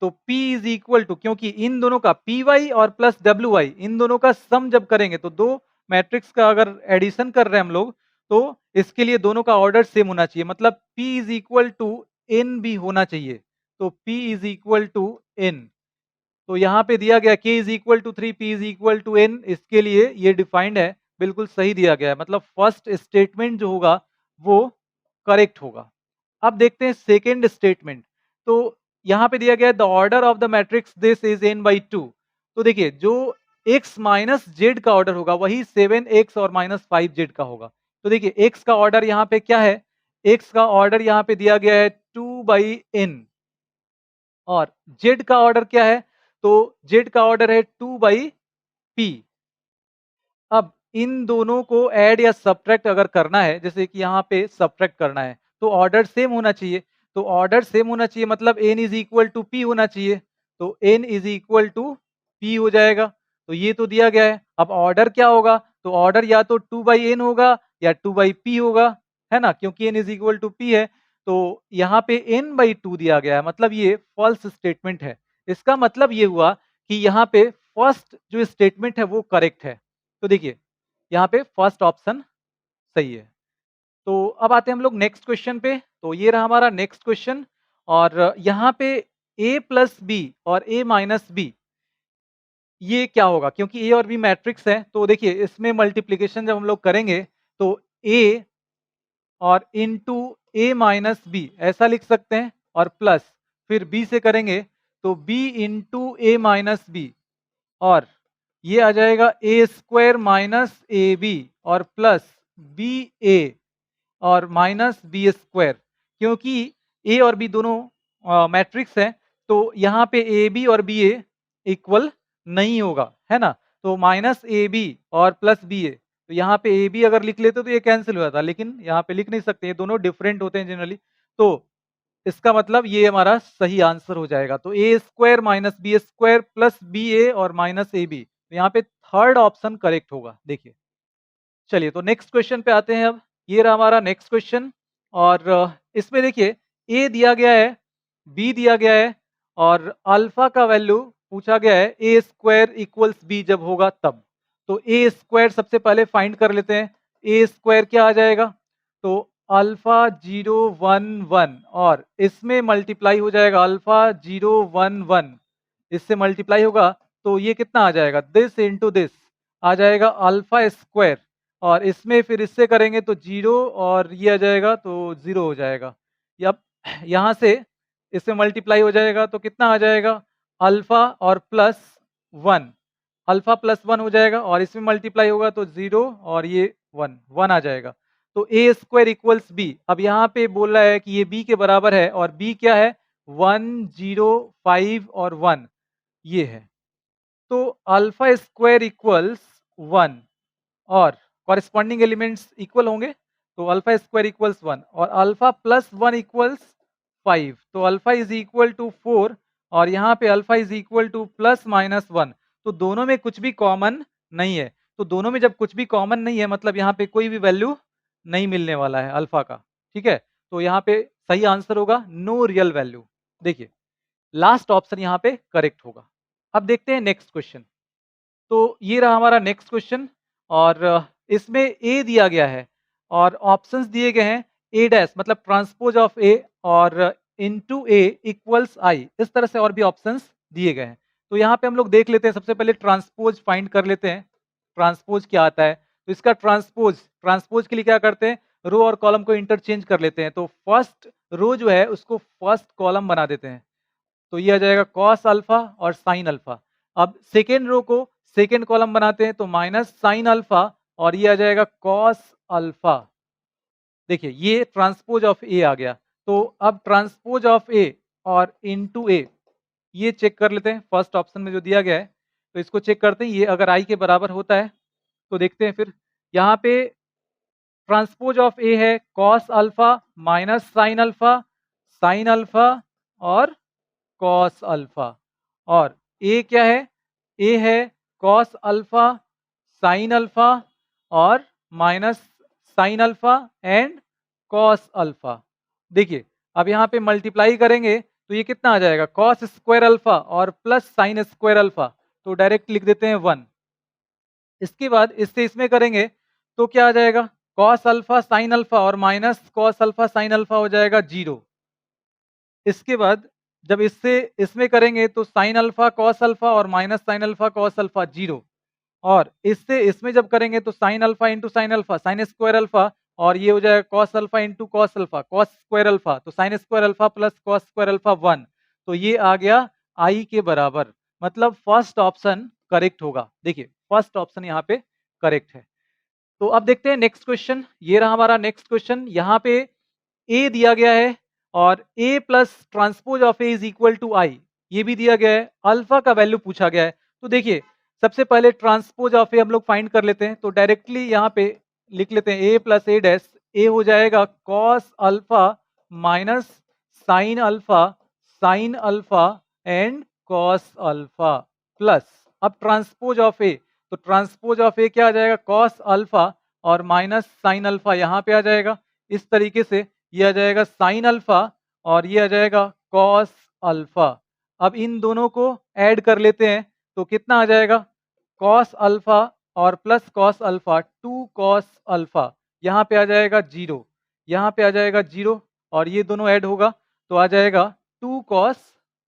तो P इज इक्वल टू, क्योंकि इन दोनों का Py और प्लस WY इन दोनों का सम जब करेंगे तो दो मैट्रिक्स का अगर एडिशन कर रहे हैं हम लोग तो इसके लिए दोनों का ऑर्डर सेम होना चाहिए, मतलब P is equal to N भी होना चाहिए। तो P is equal to N, तो यहाँ पे दिया गया K is equal to 3, P is equal to N, इसके लिए ये डिफाइंड है, बिल्कुल सही दिया गया है, मतलब फर्स्ट स्टेटमेंट जो होगा वो करेक्ट होगा। अब देखते हैं सेकेंड स्टेटमेंट। तो यहाँ पे दिया गया है the order of the matrix this is n/2। तो देखिए जो x माइनस जेड का ऑर्डर होगा वही 7x और माइनस 5z का होगा। तो देखिए x का ऑर्डर यहाँ पे क्या है, x का ऑर्डर यहाँ पे दिया गया है 2/n और z का ऑर्डर क्या है, तो z का ऑर्डर है 2/p। अब इन दोनों को ऐड या सब्ट्रैक्ट अगर करना है, जैसे कि यहाँ पे सब्ट्रैक्ट करना है तो ऑर्डर सेम होना चाहिए। तो ऑर्डर सेम होना चाहिए मतलब n is equal to p होना चाहिए। तो n is equal to p हो जाएगा। तो ये तो दिया गया है। अब ऑर्डर क्या होगा, तो ऑर्डर या तो 2/n होगा या 2/p होगा, है ना, क्योंकि n is equal to p है। तो यहाँ पे n/2 दिया गया है, मतलब ये फॉल्स स्टेटमेंट है। इसका मतलब ये हुआ कि यहाँ पे फर्स्ट जो स्टेटमेंट है वो करेक्ट है। तो देखिए यहाँ पे फर्स्ट ऑप्शन सही है। तो अब आते हैं हम लोग नेक्स्ट क्वेश्चन पे। तो ये रहा हमारा नेक्स्ट क्वेश्चन और यहाँ पे a प्लस बी और a माइनस बी ये क्या होगा, क्योंकि a और b मैट्रिक्स है तो देखिए इसमें मल्टीप्लीकेशन जब हम लोग करेंगे तो a और इंटू a माइनस बी ऐसा लिख सकते हैं और प्लस फिर b से करेंगे तो b into a minus B और ये आ जाएगा A square minus A B और प्लस बी ए और माइनस बी स्क्वायर, क्योंकि ए और बी दोनों मैट्रिक्स हैं तो यहाँ पे ए बी और बी ए इक्वल नहीं होगा, है ना। तो माइनस ए बी और प्लस बी ए, तो यहाँ पे ए बी अगर लिख लेते तो ये कैंसिल हो जाता, लेकिन यहाँ पे लिख नहीं सकते, ये दोनों डिफरेंट होते हैं जनरली। तो इसका मतलब ये हमारा सही आंसर हो जाएगा। तो A square minus B square plus B A और माइनस ए बी, तो यहाँ पे थर्ड ऑप्शन करेक्ट होगा। देखिए चलिए तो नेक्स्ट क्वेश्चन पे आते हैं। अब ये रहा हमारा नेक्स्ट क्वेश्चन और इसमें देखिए ए दिया गया है, बी दिया गया है और अल्फा का वैल्यू पूछा गया है ए स्क्वायर इक्वल्स बी जब होगा तब। तो ए स्क्वायर सबसे पहले फाइंड कर लेते हैं। ए स्क्वायर क्या आ जाएगा, तो अल्फा 0 1 1 और इसमें मल्टीप्लाई हो जाएगा अल्फा 0 1 1, इससे मल्टीप्लाई होगा तो ये कितना आ जाएगा, दिस इंटू दिस आ जाएगा अल्फा स्क्वायर और इसमें फिर इससे करेंगे तो 0 और ये आ जाएगा तो 0 हो जाएगा। अब यहाँ से इससे मल्टीप्लाई हो जाएगा तो कितना आ जाएगा, अल्फा और प्लस 1, अल्फा प्लस 1 हो जाएगा और इसमें मल्टीप्लाई होगा तो 0 और ये 1 1 आ जाएगा। तो ए स्क्वायर इक्वल्स बी, अब यहाँ पे बोल रहा है कि ये बी के बराबर है और बी क्या है 1 0 5 और 1 ये है। तो अल्फा स्क्वायर इक्वल्स 1 और कॉरेस्पॉन्डिंग एलिमेंट्स इक्वल होंगे तो अल्फा स्क्वायर इक्वल्स 1 और अल्फा प्लस 1 इक्वल्स 5, तो अल्फा इज इक्वल टू 4 और यहाँ पे alpha is equal two plus minus 1। तो दोनों में कुछ भी कॉमन नहीं है, तो दोनों में जब कुछ भी कॉमन नहीं है मतलब यहाँ पे कोई भी वैल्यू नहीं मिलने वाला है अल्फा का, ठीक है। तो यहाँ पे सही आंसर होगा नो रियल वैल्यू। देखिए लास्ट ऑप्शन यहाँ पे करेक्ट होगा। अब देखते हैं नेक्स्ट क्वेश्चन। तो ये रहा हमारा नेक्स्ट क्वेश्चन और इसमें ए दिया गया है और ऑप्शंस दिए गए हैं ए डैश मतलब ट्रांसपोज ऑफ ए और इनटू ए इक्वल्स आई, इस तरह से और भी ऑप्शंस दिए गए हैं। तो यहाँ पे हम लोग देख लेते हैं, सबसे पहले ट्रांसपोज फाइंड कर लेते हैं। ट्रांसपोज क्या आता है, तो इसका ट्रांसपोज के लिए क्या करते हैं, रो और कॉलम को इंटरचेंज कर लेते हैं। तो फर्स्ट रो जो है उसको फर्स्ट कॉलम बना देते हैं, तो ये आ जाएगा कॉस अल्फा और साइन अल्फा। अब सेकेंड रो को सेकेंड कॉलम बनाते हैं तो माइनस साइन अल्फा और ये आ जाएगा कॉस अल्फा। देखिए ये ट्रांसपोज ऑफ ए आ गया। तो अब ट्रांसपोज ऑफ ए और इनटू ए ये चेक कर लेते हैं, फर्स्ट ऑप्शन में जो दिया गया है तो इसको चेक करते हैं, ये अगर आई के बराबर होता है तो देखते हैं फिर यहाँ पे ट्रांसपोज ऑफ ए है cos alpha minus sine alpha और कॉस अल्फा और ए क्या है, ए है कॉस अल्फा साइन अल्फा और minus sine alpha and cos alpha. देखिए अब यहाँ पे मल्टीप्लाई करेंगे तो ये कितना आ जाएगा, कॉस स्क्वायर अल्फा और प्लस साइन स्क्वायर अल्फा, तो डायरेक्ट लिख देते हैं 1। इसके बाद इससे इसमें करेंगे तो क्या आ जाएगा, कॉस अल्फा साइन अल्फा और minus cos alpha sine alpha हो जाएगा 0। इसके बाद जब इससे इसमें करेंगे तो साइन अल्फा कॉस अल्फा और minus sine alpha cos alpha 0, और इससे इसमें जब करेंगे तो sine alpha into sine alpha sine square alpha, और ये हो जाएगा cos alpha into cos alpha cos square alpha, तो sine square alpha plus cos square alpha 1। तो ये आ गया आई के बराबर, मतलब फर्स्ट ऑप्शन करेक्ट होगा। देखिए फर्स्ट ऑप्शन यहाँ पे करेक्ट है। तो अब देखते हैं नेक्स्ट क्वेश्चन, ये रहा हमारा नेक्स्ट क्वेश्चन। यहाँ पे ए दिया गया है और A plus transpose of A is equal to I, ये भी दिया गया है, अल्फा का वैल्यू पूछा गया है। तो देखिए सबसे पहले ट्रांसपोज ऑफ ए हम लोग फाइंड कर लेते हैं, तो डायरेक्टली यहाँ पे लिख लेते हैं ए प्लस ए डैश, ए हो जाएगा cos alpha minus sine alpha and cos alpha plus, अब ट्रांसपोज ऑफ ए, तो ट्रांसपोज ऑफ ए क्या आ जाएगा, कॉस अल्फा और माइनस साइन अल्फा यहाँ पे आ जाएगा, इस तरीके से ये आ जाएगा साइन अल्फा और ये आ जाएगा कॉस अल्फा। अब इन दोनों को ऐड कर लेते हैं तो कितना आ जाएगा, कॉस अल्फा और plus cos alpha 2 cos alpha, यहाँ पे आ जाएगा 0, यहाँ पे आ जाएगा 0, और ये दोनों ऐड होगा तो आ जाएगा 2 cos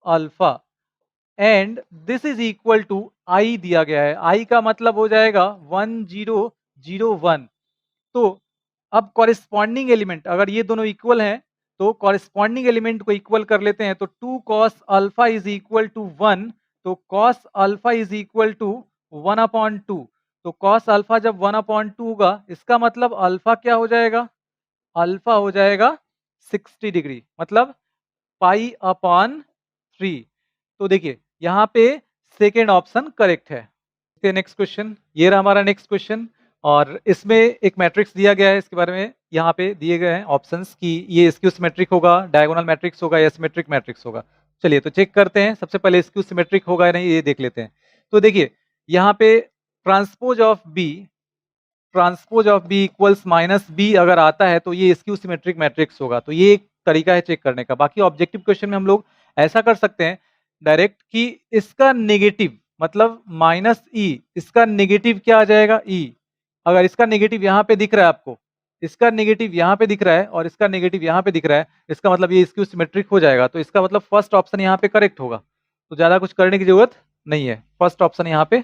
alpha and this is equal to I दिया गया है, आई का मतलब हो जाएगा 1001। तो अब कॉरेस्पॉन्डिंग एलिमेंट अगर ये दोनों इक्वल हैं तो कॉरेस्पॉन्डिंग एलिमेंट को इक्वल कर लेते हैं, तो 2 cos alpha is equal to 1, तो cos alpha is equal to 1/2। तो कॉस अल्फा जब 1/2 होगा इसका मतलब अल्फा क्या हो जाएगा, अल्फा हो जाएगा 60 डिग्री, मतलब पाई अपॉन 3। तो देखिए यहाँ पे सेकेंड ऑप्शन करेक्ट है। नेक्स्ट क्वेश्चन, ये रहा हमारा नेक्स्ट क्वेश्चन, और इसमें एक मैट्रिक्स दिया गया है, इसके बारे में यहाँ पे दिए गए हैं ऑप्शंस कि ये स्क्यू सिमेट्रिक होगा, डायगोनल मैट्रिक्स होगा या सिमेट्रिक मैट्रिक्स होगा। चलिए तो चेक करते हैं, सबसे पहले स्क्यू सिमेट्रिक होगा या नहीं ये देख लेते हैं। तो देखिए यहाँ पे transpose of B equals minus B अगर आता है तो ये स्क्यू सिमेट्रिक मैट्रिक्स होगा, तो ये एक तरीका है चेक करने का। बाकी ऑब्जेक्टिव क्वेश्चन में हम लोग ऐसा कर सकते हैं डायरेक्ट कि इसका नेगेटिव मतलब माइनस ई, इसका नेगेटिव क्या आ जाएगा ई, अगर इसका नेगेटिव यहाँ पे दिख रहा है आपको, इसका नेगेटिव यहाँ पे दिख रहा है और इसका नेगेटिव यहाँ पे दिख रहा है, इसका मतलब ये स्क्यू सिमेट्रिक हो जाएगा, तो इसका मतलब फर्स्ट ऑप्शन यहाँ पे करेक्ट होगा, तो ज्यादा कुछ करने की जरूरत नहीं है, फर्स्ट ऑप्शन यहाँ पे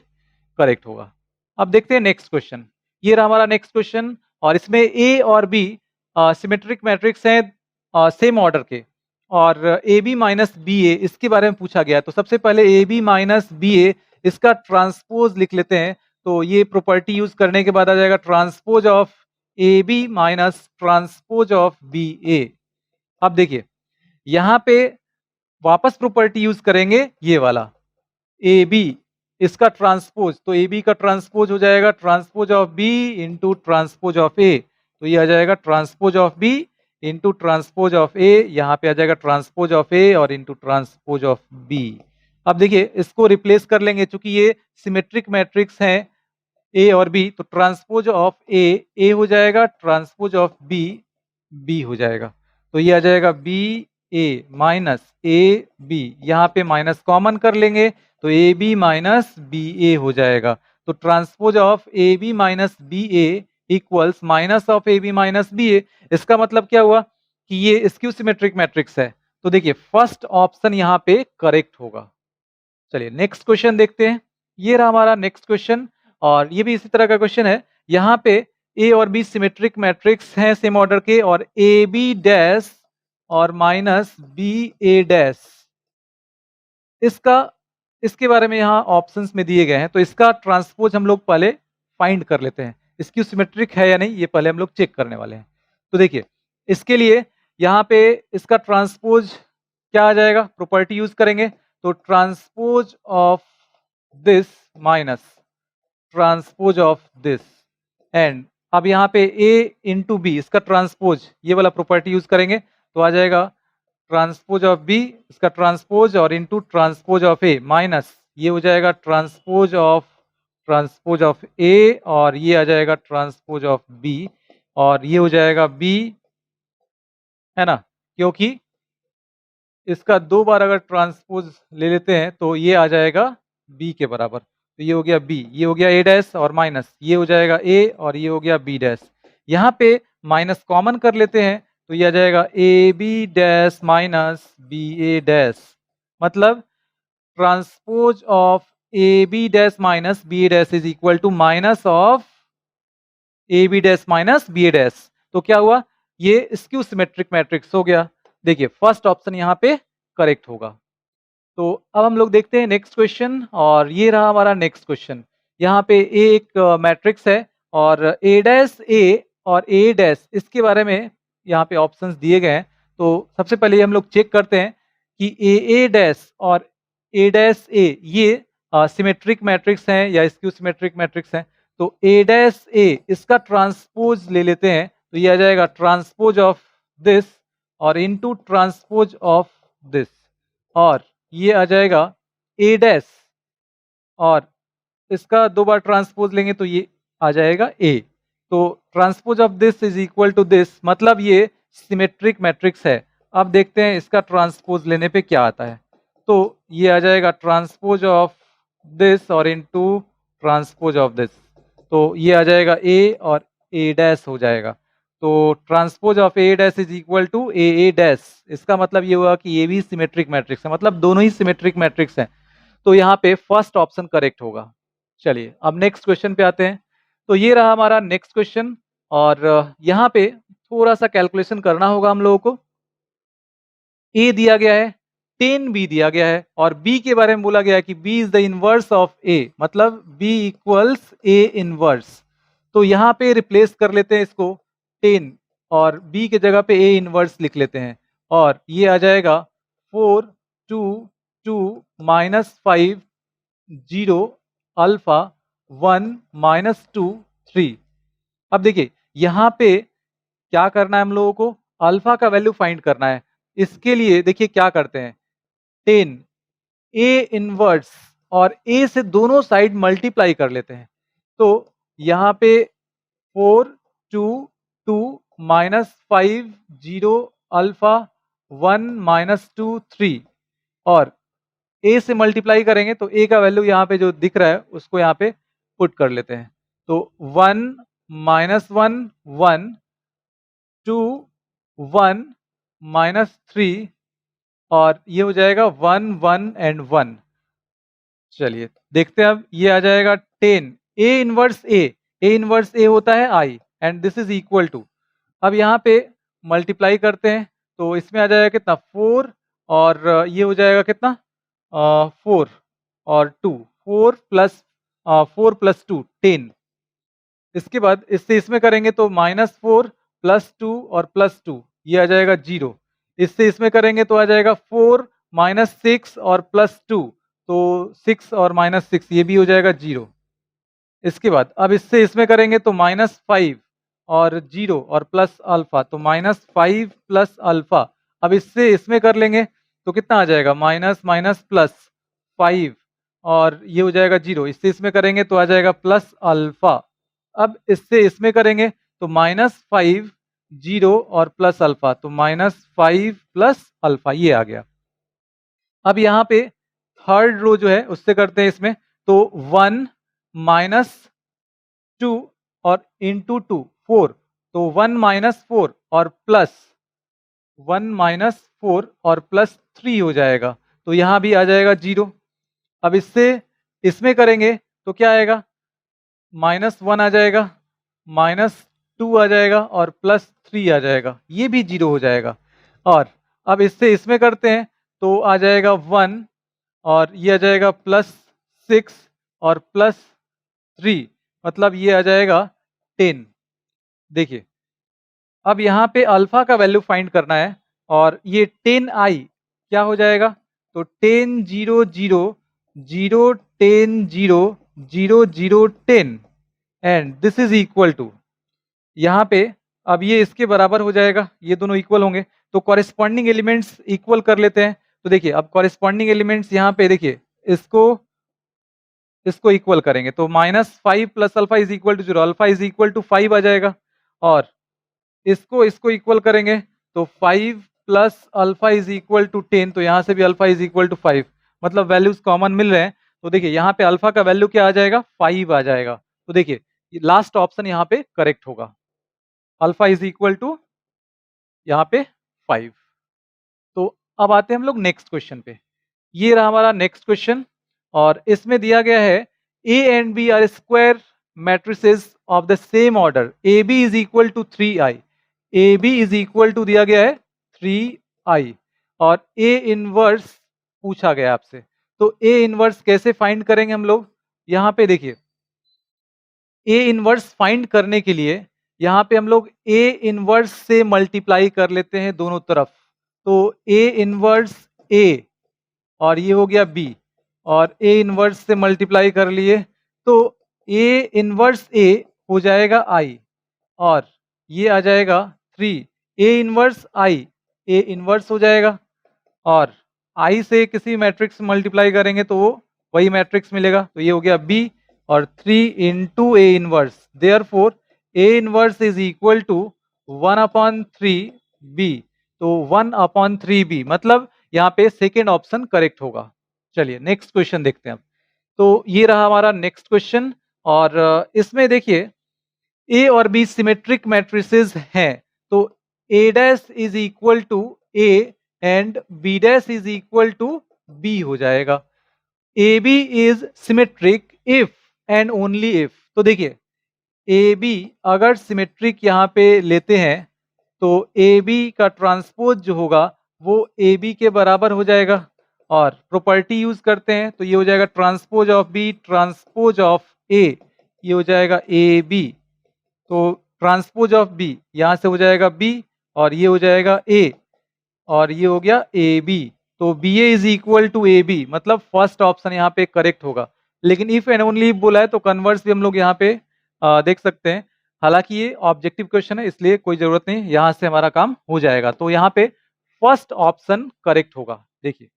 करेक्ट होगा। अब देखते हैं नेक्स्ट क्वेश्चन, ये रहा हमारा नेक्स्ट क्वेश्चन, और इसमें ए और बी सिमेट्रिक मैट्रिक्स हैं सेम ऑर्डर के, और ए बी माइनस बी ए इसके बारे में पूछा गया है। तो सबसे पहले ए बी माइनस बी ए इसका ट्रांसपोज लिख लेते हैं, तो ये प्रॉपर्टी यूज करने के बाद आ जाएगा transpose of A B minus transpose of B A. अब देखिए यहाँ पे वापस प्रॉपर्टी यूज करेंगे ये वाला ए बी, इसका ट्रांसपोज, तो ए बी का ट्रांसपोज हो जाएगा transpose of B into transpose of A, तो ये आ जाएगा transpose of B into transpose of A, यहाँ पे आ जाएगा ट्रांसपोज ऑफ ए और इंटू ट्रांसपोज ऑफ बी। अब देखिए इसको रिप्लेस कर लेंगे, चूंकि ये सिमेट्रिक मैट्रिक्स हैं ए और बी, तो ट्रांसपोज ऑफ ए हो जाएगा, ट्रांसपोज ऑफ बी बी हो जाएगा, तो ये आ जाएगा B A minus A B, यहाँ पे माइनस कॉमन कर लेंगे तो A B minus B A हो जाएगा, तो transpose of A B minus B A equals minus of A B minus B A. इसका मतलब क्या हुआ कि ये स्क्यू सिमेट्रिक मैट्रिक्स है, तो देखिए फर्स्ट ऑप्शन यहाँ पे करेक्ट होगा। चलिए नेक्स्ट क्वेश्चन देखते हैं, ये रहा हमारा नेक्स्ट क्वेश्चन, और ये भी इसी तरह का क्वेश्चन है। यहाँ पे ए और बी सिमेट्रिक मैट्रिक्स हैं सेम ऑर्डर के, और ए बी डैश और माइनस बी ए डैश, इसके बारे में यहाँ ऑप्शंस में दिए गए हैं, तो इसका ट्रांसपोज हम लोग पहले फाइंड कर लेते हैं, इसकी सिमेट्रिक है या नहीं ये पहले हम लोग चेक करने वाले हैं। तो देखिए इसके लिए यहाँ पे इसका ट्रांसपोज क्या आ जाएगा, प्रॉपर्टी यूज करेंगे, तो transpose of this minus transpose of this, and अब यहाँ पे a इंटू बी इसका ट्रांसपोज, ये वाला प्रॉपर्टी यूज करेंगे तो आ जाएगा ट्रांसपोज ऑफ बी इसका ट्रांसपोज और into transpose of A minus ये हो जाएगा ट्रांसपोज ऑफ ए, और ये आ जाएगा ट्रांसपोज ऑफ बी, और ये हो जाएगा बी, है ना, क्योंकि इसका 2 बार अगर ट्रांसपोज ले लेते हैं तो ये आ जाएगा बी के बराबर। तो ये हो गया बी, ये हो गया ए डैश और माइनस, ये हो जाएगा ए और ये हो गया बी डैश। यहाँ पे माइनस कॉमन कर लेते हैं तो ये आ जाएगा A B dash minus B A dash. मतलब transpose of A B dash minus B A dash is equal to minus of A B dash minus B A dash. तो क्या हुआ, ये स्क्यू सिमेट्रिक मैट्रिक्स हो गया। देखिए फर्स्ट ऑप्शन यहाँ पे करेक्ट होगा। तो अब हम लोग देखते हैं नेक्स्ट क्वेश्चन, और ये रहा हमारा नेक्स्ट क्वेश्चन। यहाँ पे एक मैट्रिक्स है और ए डैश ए और ए डैश, इसके बारे में यहाँ पे ऑप्शंस दिए गए हैं। तो सबसे पहले हम लोग चेक करते हैं कि ए डैश और ए डैश ए ये सिमेट्रिक मैट्रिक्स हैं या स्क्यू सिमेट्रिक मैट्रिक्स हैं। तो ए डैश ए इसका ट्रांसपोज ले लेते हैं तो ये आ जाएगा ट्रांसपोज ऑफ दिस और इनटू ट्रांसपोज ऑफ दिस, और ये आ जाएगा ए डैश और इसका 2 बार ट्रांसपोज लेंगे तो ये आ जाएगा ए। तो transpose of this is equal to this, मतलब ये सिमेट्रिक मैट्रिक्स है। अब देखते हैं इसका ट्रांसपोज लेने पे क्या आता है। तो ये आ जाएगा ट्रांसपोज ऑफ दिस और इनटू ट्रांसपोज ऑफ दिस, तो ये आ जाएगा ए और ए डैश हो जाएगा। तो transpose of A dash is equal to A dash. इसका मतलब ये हुआ कि ये भी सिमेट्रिक मैट्रिक्स है, मतलब दोनों ही सिमेट्रिक मैट्रिक्स हैं। तो यहाँ पे फर्स्ट ऑप्शन करेक्ट होगा। चलिए अब नेक्स्ट क्वेश्चन पे आते हैं। तो ये रहा हमारा नेक्स्ट क्वेश्चन, और यहाँ पे थोड़ा सा कैलकुलेशन करना होगा हम लोगों को। ए दिया गया है, 10 बी दिया गया है, और बी के बारे में बोला गया है कि B is the inverse of A, मतलब बी इक्वल्स ए इनवर्स। तो यहाँ पे रिप्लेस कर लेते हैं इसको 10 और बी के जगह पे ए इनवर्स लिख लेते हैं, और ये आ जाएगा 4 2 2 माइनस 5 0 अल्फा 1 माइनस 2 3। अब देखिए यहाँ पे क्या करना है हम लोगों को, अल्फा का वैल्यू फाइंड करना है। इसके लिए देखिए क्या करते हैं, 10 ए इनवर्स और ए से दोनों साइड मल्टीप्लाई कर लेते हैं। तो यहाँ पे 4 2 2 माइनस 5 0 अल्फा 1 माइनस 2 3, और ए से मल्टीप्लाई करेंगे तो ए का वैल्यू यहाँ पे जो दिख रहा है उसको यहाँ पे पुट कर लेते हैं। तो 1 माइनस 1 1 2 1 माइनस 3, और ये हो जाएगा 1 1 एंड 1। चलिए देखते हैं, अब ये आ जाएगा 10 A inverse A inverse A होता है I, and this is equal to, अब यहाँ पे मल्टीप्लाई करते हैं तो इसमें आ जाएगा कितना 4, और ये हो जाएगा कितना 4 और 2, 4 प्लस 2 10। इसके बाद इससे इसमें करेंगे तो -4 प्लस 2 और प्लस 2, ये आ जाएगा 0। इससे इसमें करेंगे तो आ जाएगा 4 माइनस 6 और प्लस 2, तो 6 और माइनस 6, ये भी हो जाएगा 0। इसके बाद अब इससे इसमें करेंगे तो -5 और 0 और प्लस अल्फा, तो -5 प्लस अल्फा। अब इससे इसमें कर लेंगे तो कितना आ जाएगा, माइनस माइनस प्लस 5 और ये हो जाएगा 0। इससे इसमें करेंगे तो आ जाएगा प्लस अल्फा। अब इससे इसमें करेंगे तो -5 0 और प्लस अल्फा, तो -5 प्लस अल्फा, ये आ गया। अब यहाँ पे थर्ड रो जो है उससे करते हैं इसमें, तो 1 माइनस 2 और इंटू 2 4, तो 1 माइनस 4 और प्लस 1 माइनस 4 और प्लस 3 हो जाएगा, तो यहाँ भी आ जाएगा 0। अब इससे इसमें करेंगे तो क्या आएगा, -1 आ जाएगा, -2 आ जाएगा और प्लस 3 आ जाएगा, ये भी 0 हो जाएगा। और अब इससे इसमें करते हैं तो आ जाएगा 1 और ये आ जाएगा +6 और +3, मतलब ये आ जाएगा 10। देखिए अब यहाँ पे अल्फा का वैल्यू फाइंड करना है, और ये 10i क्या हो जाएगा, तो 10 0 0 0 10 0 0 0 10, and this is equal to, यहाँ पे अब ये इसके बराबर हो जाएगा, ये दोनों इक्वल होंगे। तो कॉरेस्पॉन्डिंग एलिमेंट्स इक्वल कर लेते हैं। तो देखिए अब कॉरेस्पॉन्डिंग एलिमेंट्स यहाँ पे देखिए, इसको इक्वल करेंगे तो -5 plus alpha is equal to 0, alpha is equal to 5 आ जाएगा, और इसको इक्वल करेंगे तो 5 plus alpha is equal to 10, तो यहाँ से भी अल्फा इज इक्वल टू 5, मतलब वैल्यूज कॉमन मिल रहे हैं। तो देखिए यहाँ पे अल्फा का वैल्यू क्या आ जाएगा, 5 आ जाएगा। तो देखिए लास्ट ऑप्शन यहाँ पे करेक्ट होगा, अल्फा इज इक्वल टू यहाँ पे 5। तो अब आते हैं हम लोग नेक्स्ट क्वेश्चन पे। ये रहा हमारा नेक्स्ट क्वेश्चन, और इसमें दिया गया है A and B are square matrices of the same order, A B is equal to 3i। A B is equal to दिया गया है 3i, और ए इनवर्स पूछा गया आपसे। तो ए इनवर्स कैसे फाइंड करेंगे हम लोग, यहाँ पे देखिए ए इनवर्स फाइंड करने के लिए यहाँ पे हम लोग ए इनवर्स से मल्टीप्लाई कर लेते हैं दोनों तरफ। तो ए इनवर्स ए और ये हो गया बी, और ए इनवर्स से मल्टीप्लाई कर लिए तो ए इनवर्स ए हो जाएगा आई, और ये आ जाएगा 3, A inverse I, A inverse हो जाएगा, और आई से किसी मैट्रिक्स मल्टीप्लाई करेंगे तो वो वही मैट्रिक्स मिलेगा। तो ये हो गया बी, और 3 into A inverse, therefore A inverse is equal to 1/3 B. तो 1/3 बी, मतलब यहाँ पे सेकेंड ऑप्शन करेक्ट होगा। चलिए नेक्स्ट क्वेश्चन देखते हैं अब। तो ये रहा हमारा नेक्स्ट क्वेश्चन, और इसमें देखिए ए और बी सिमेट्रिक मैट्रिसेस हैं। तो A dash is equal to A and B dash is equal to B हो जाएगा। A B is symmetric if and only if. तो देखिए ए बी अगर सिमेट्रिक यहाँ पे लेते हैं तो ए बी का ट्रांसपोज जो होगा वो ए बी के बराबर हो जाएगा, और प्रॉपर्टी यूज करते हैं तो ये हो जाएगा transpose of B transpose of A, ये हो जाएगा ए बी। तो ट्रांसपोज ऑफ बी यहाँ से हो जाएगा बी, और ये हो जाएगा ए, और ये हो गया ए बी। तो B A is equal to A B, मतलब फर्स्ट ऑप्शन यहाँ पे करेक्ट होगा। लेकिन इफ एंड ओनली बोला है तो कन्वर्स भी हम लोग यहाँ पे देख सकते हैं। हालांकि ये ऑब्जेक्टिव क्वेश्चन है इसलिए कोई जरूरत नहीं, यहाँ से हमारा काम हो जाएगा। तो यहाँ पे फर्स्ट ऑप्शन करेक्ट होगा। देखिए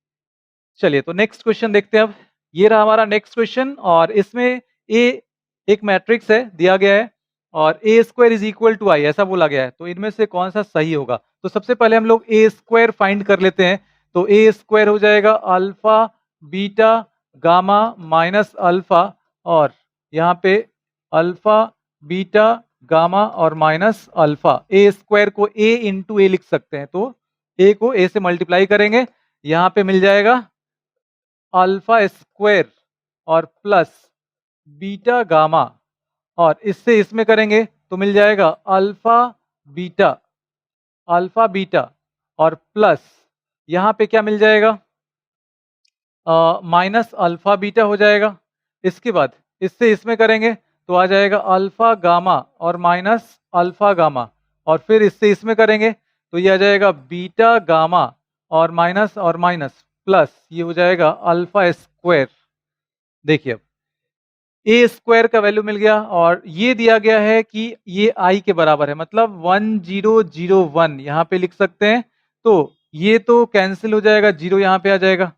चलिए तो नेक्स्ट क्वेश्चन देखते हैं अब। ये रहा हमारा नेक्स्ट क्वेश्चन, और इसमें ए एक मैट्रिक्स है दिया गया है, और ए स्क्वायर इज इक्वल टू आई ऐसा बोला गया है। तो इनमें से कौन सा सही होगा, तो सबसे पहले हम लोग ए स्क्वायर फाइंड कर लेते हैं। तो ए स्क्वायर हो जाएगा alpha beta gamma minus alpha, और यहाँ पे अल्फा बीटा गामा और माइनस अल्फा। ए स्क्वायर को ए इंटू ए लिख सकते हैं, तो ए को ए से मल्टीप्लाई करेंगे, यहाँ पे मिल जाएगा अल्फा स्क्वायर और प्लस बीटा गामा, और इससे इसमें करेंगे तो मिल जाएगा अल्फा बीटा और प्लस यहाँ पे क्या मिल जाएगा माइनस अल्फा बीटा हो जाएगा। इसके बाद इससे इसमें करेंगे तो आ जाएगा अल्फा गामा और माइनस अल्फा गामा, और फिर इससे इसमें करेंगे तो ये आ जाएगा बीटा गामा और माइनस प्लस ये हो जाएगा अल्फा स्क्वायर। देखिए अब ए स्क्वायर का वैल्यू मिल गया, और ये दिया गया है कि ये आई के बराबर है, मतलब 1001 यहाँ पे लिख सकते हैं। तो ये तो कैंसिल हो जाएगा, जीरो यहाँ पे आ जाएगा।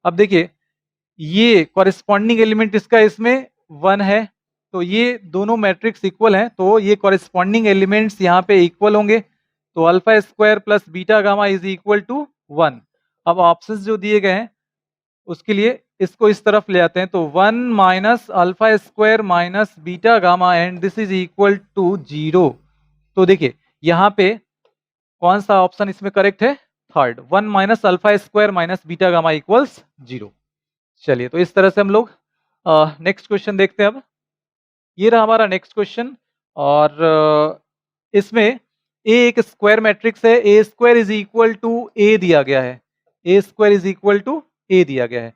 अब देखिए ये कॉरेस्पॉन्डिंग एलिमेंट इसका इसमें 1 है, तो ये दोनों मैट्रिक्स इक्वल हैं, तो ये कॉरेस्पॉन्डिंग एलिमेंट्स यहाँ पे इक्वल होंगे। तो alpha square plus beta gamma is equal to 1। अब ऑप्शंस जो दिए गए हैं उसके लिए इसको इस तरफ ले आते हैं, तो 1 minus alpha square minus beta gamma and this is equal to 0। तो देखिए यहाँ पे कौन सा ऑप्शन इसमें करेक्ट है, third, 1 minus alpha square minus beta gamma equals 0। चलिए तो इस तरह से हम लोग नेक्स्ट क्वेश्चन देखते हैं अब। ये रहा हमारा नेक्स्ट क्वेश्चन, और इसमें ए एक स्क्वायर मैट्रिक्स है, ए स्क्वायर इज इक्वल टू ए दिया गया है, ए स्क्वायर इज इक्वल टू ए दिया गया है।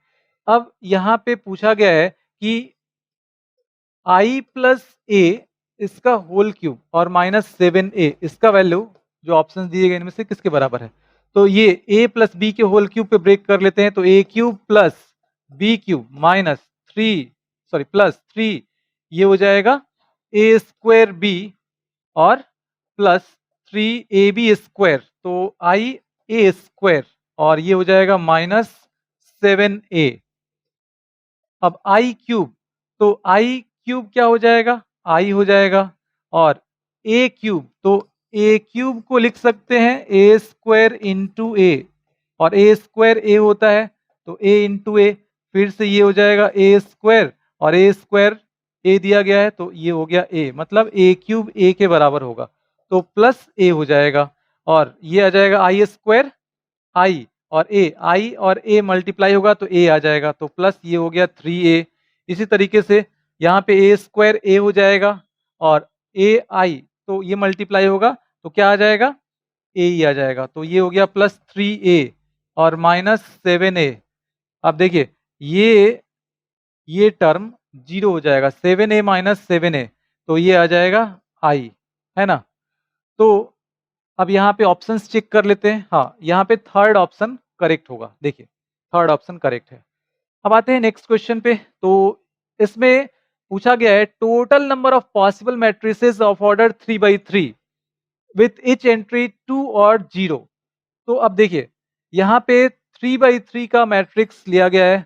अब यहाँ पे पूछा गया है कि आई प्लस ए इसका होल क्यूब और -7a इसका वैल्यू जो ऑप्शन दिए गए इनमें से किसके बराबर है। तो ये a प्लस बी के होल क्यूब पे ब्रेक कर लेते हैं, तो A cube plus B cube plus 3 ये हो जाएगा ए स्क्वायर बी और प्लस 3ab स्क्वायर, तो आई ए स्क्वायर, और ये हो जाएगा -7a। अब आई क्यूब, तो आई क्यूब क्या हो जाएगा, आई हो जाएगा, और ए क्यूब, तो ए क्यूब को लिख सकते हैं ए स्क्वायर इंटू ए, और ए स्क्वायर ए होता है तो ए इंटू ए, फिर से ये हो जाएगा ए स्क्वायर, और ए स्क्वायर ए दिया गया है तो ये हो गया ए, मतलब ए क्यूब ए के बराबर होगा, तो प्लस ए हो जाएगा, और ये आ जाएगा आई स्क्वायर आई, और ए मल्टीप्लाई होगा तो ए आ जाएगा, तो प्लस ये हो गया 3a। इसी तरीके से यहाँ पे ए स्क्वायर ए हो जाएगा, और ए आई तो ये मल्टीप्लाई होगा तो क्या आ जाएगा, ए ही आ जाएगा, तो ये हो गया प्लस 3a और माइनस 7a। अब देखिए ये टर्म जीरो हो जाएगा, 7a माइनस 7a, तो ये आ जाएगा आई, है ना। तो अब यहाँ पे ऑप्शंस चेक कर लेते हैं। हाँ, यहाँ पे थर्ड ऑप्शन करेक्ट होगा, देखिए थर्ड ऑप्शन करेक्ट है। अब आते हैं नेक्स्ट क्वेश्चन पे। तो इसमें पूछा गया है total number of possible matrices of order 3/3 with each entry 2 और 0। तो अब देखिए यहाँ पे 3/3 का मैट्रिक्स लिया गया है,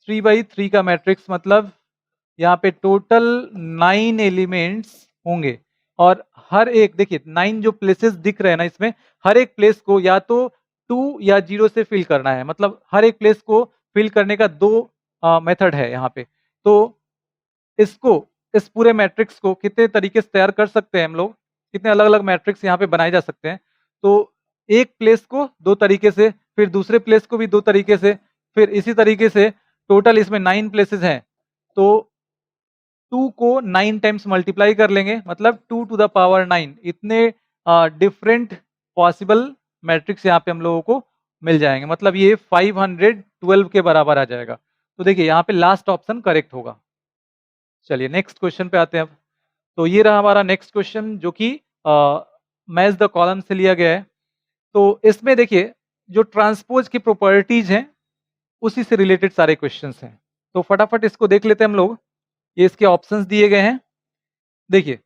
3/3 का मैट्रिक्स मतलब यहाँ पे टोटल 9 एलिमेंट्स होंगे, और हर एक देखिए 9 जो प्लेसेस दिख रहे हैं ना इसमें, हर एक प्लेस को या तो 2 या 0 से फिल करना है, मतलब हर एक प्लेस को फिल करने का दो मेथड है यहाँ पे। तो इसको इस पूरे मैट्रिक्स को कितने तरीके से तैयार कर सकते हैं हम लोग, कितने अलग अलग मैट्रिक्स यहाँ पे बनाए जा सकते हैं। तो एक प्लेस को दो तरीके से, फिर दूसरे प्लेस को भी दो तरीके से, फिर इसी तरीके से टोटल इसमें 9 प्लेसेस हैं, तो 2 को 9 टाइम्स मल्टीप्लाई कर लेंगे, मतलब 2 टू द पावर 9, इतने डिफरेंट पॉसिबल मैट्रिक्स यहाँ पे हम लोगों को मिल जाएंगे, मतलब ये 512 के बराबर आ जाएगा। तो देखिए यहाँ पे लास्ट ऑप्शन करेक्ट होगा। चलिए नेक्स्ट क्वेश्चन पे आते हैं अब। तो ये रहा हमारा नेक्स्ट क्वेश्चन जो कि मैच द कॉलम से लिया गया है। तो इसमें देखिए जो ट्रांसपोज की प्रॉपर्टीज हैं उसी से रिलेटेड सारे क्वेश्चंस हैं, तो फटाफट इसको देख लेते हैं हम लोग। ये इसके ऑप्शंस दिए गए हैं, देखिए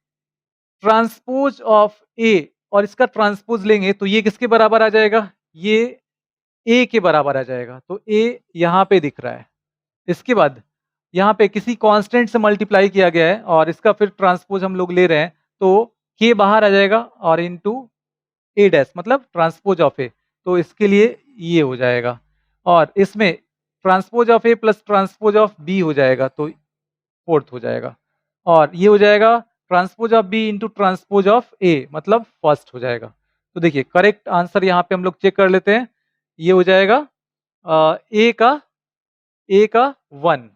ट्रांसपोज ऑफ ए, और इसका ट्रांसपोज लेंगे तो ये किसके बराबर आ जाएगा, ये ए के बराबर आ जाएगा, तो ए यहाँ पे दिख रहा है। इसके बाद यहाँ पे किसी कांस्टेंट से मल्टीप्लाई किया गया है और इसका फिर ट्रांसपोज हम लोग ले रहे हैं, तो के बाहर आ जाएगा और इनटू ए डैश, मतलब ट्रांसपोज ऑफ ए, तो इसके लिए ये हो जाएगा, और इसमें transpose of A plus transpose of B हो जाएगा, तो फोर्थ हो जाएगा, और ये हो जाएगा transpose of B into transpose of A, मतलब फर्स्ट हो जाएगा। तो देखिए करेक्ट आंसर यहाँ पे हम लोग चेक कर लेते हैं, ये हो जाएगा ए का 1,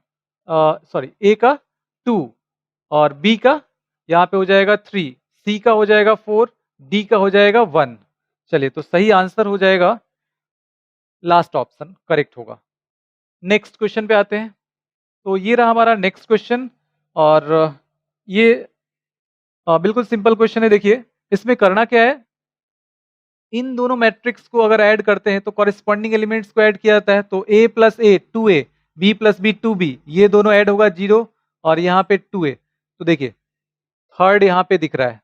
सॉरी ए का 2, और बी का यहाँ पे हो जाएगा 3, सी का हो जाएगा 4, डी का हो जाएगा 1। चलिए तो सही आंसर हो जाएगा लास्ट ऑप्शन करेक्ट होगा। नेक्स्ट क्वेश्चन पे आते हैं। तो ये रहा हमारा नेक्स्ट क्वेश्चन, और ये बिल्कुल सिंपल क्वेश्चन है। देखिए इसमें करना क्या है, इन दोनों मैट्रिक्स को अगर ऐड करते हैं तो कॉरेस्पॉन्डिंग एलिमेंट्स को ऐड किया जाता है, तो a plus A 2a, b plus B 2b, ये दोनों ऐड होगा 0, और यहाँ पे 2a, तो देखिए थर्ड यहाँ पे दिख रहा है,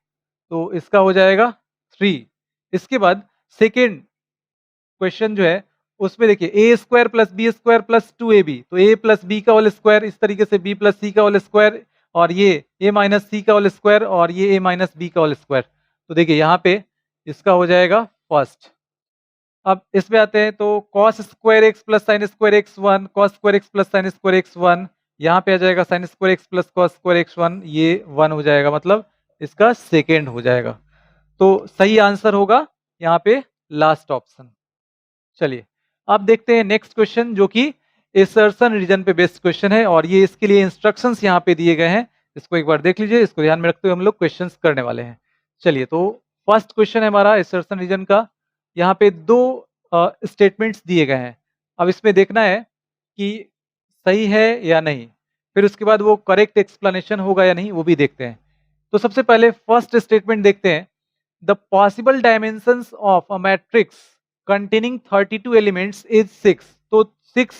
तो इसका हो जाएगा 3। इसके बाद सेकेंड क्वेश्चन जो है उसमें देखिए A square plus B square plus 2ab, तो a प्लस बी का होल स्क्वायर, इस तरीके से b प्लस सी का होल स्क्वायर, और ये a माइनस सी का होल स्क्वायर, और ये a माइनस बी का होल स्क्वायर, तो देखिए यहाँ पे इसका हो जाएगा फर्स्ट। अब इसमें आते हैं, तो cos square x plus sine square x 1, cos square x plus sine square x 1, यहाँ पे आ जाएगा sine square x plus cos square x 1, ये 1 हो जाएगा, मतलब इसका सेकेंड हो जाएगा। तो सही आंसर होगा यहाँ पे लास्ट ऑप्शन। चलिए अब देखते हैं नेक्स्ट क्वेश्चन जो कि एसर्शन रीजन पे बेस्ड क्वेश्चन है, और ये इसके लिए इंस्ट्रक्शंस यहाँ पे दिए गए हैं, इसको एक बार देख लीजिए, इसको ध्यान में रखते हुए हम लोग क्वेश्चंस करने वाले हैं। चलिए तो फर्स्ट क्वेश्चन है हमारा एसर्शन रीजन का। यहाँ पे दो स्टेटमेंट्स दिए गए हैं, अब इसमें देखना है कि सही है या नहीं, फिर उसके बाद वो करेक्ट एक्सप्लेनेशन होगा या नहीं वो भी देखते हैं। तो सबसे पहले फर्स्ट स्टेटमेंट देखते हैं, the possible dimensions of a matrix containing 32 elements is 6। तो 6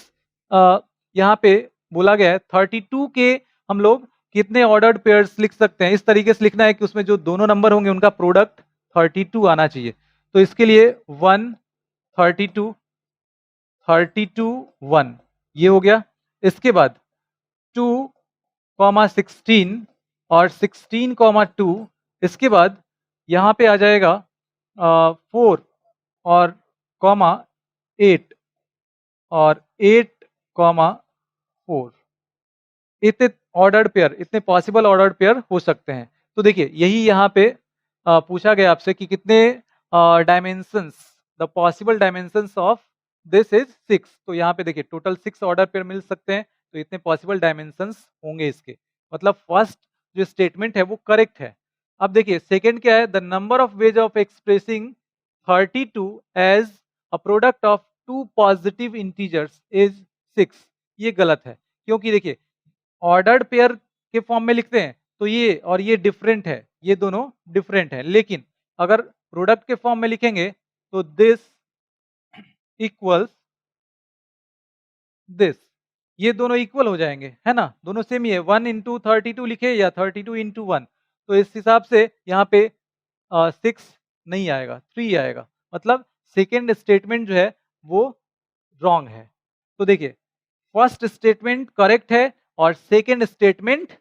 यहाँ पे बोला गया है 32 के हम लोग कितने ऑर्डर्ड पेयर्स लिख सकते हैं, इस तरीके से लिखना है कि उसमें जो दोनों नंबर होंगे उनका प्रोडक्ट 32 आना चाहिए। तो इसके लिए 1 32 32 1 ये हो गया। इसके बाद 2 16 और 16 2, इसके बाद यहाँ पे आ जाएगा 4 और कॉमा 8 और 8 कॉमा 4। इतने ऑर्डर्ड पेयर, इतने पॉसिबल ऑर्डर्ड पेयर हो सकते हैं। तो देखिए यही यहाँ पे पूछा गया आपसे कि कितने dimensions, the possible dimensions of this is 6। तो यहाँ पे देखिए टोटल 6 ऑर्डर पेयर मिल सकते हैं, तो इतने पॉसिबल डायमेंशंस होंगे इसके। मतलब फर्स्ट जो स्टेटमेंट है वो करेक्ट है। अब देखिए सेकेंड क्या है, the number of ways of expressing 32 as a product of two positive integers is 6। ये गलत है, क्योंकि देखिए ऑर्डर्ड पेयर के फॉर्म में लिखते हैं तो ये और ये डिफरेंट है, ये दोनों डिफरेंट है। लेकिन अगर प्रोडक्ट के फॉर्म में लिखेंगे तो दिस इक्वल्स दिस, ये दोनों इक्वल हो जाएंगे, है ना, दोनों सेम ही है। 1 इंटू 32 लिखे या 32 इंटू 1, तो इस हिसाब से यहाँ पे 6 नहीं आएगा, 3 आएगा। मतलब सेकेंड स्टेटमेंट जो है वो रॉन्ग है। तो देखिए फर्स्ट स्टेटमेंट करेक्ट है और सेकेंड स्टेटमेंट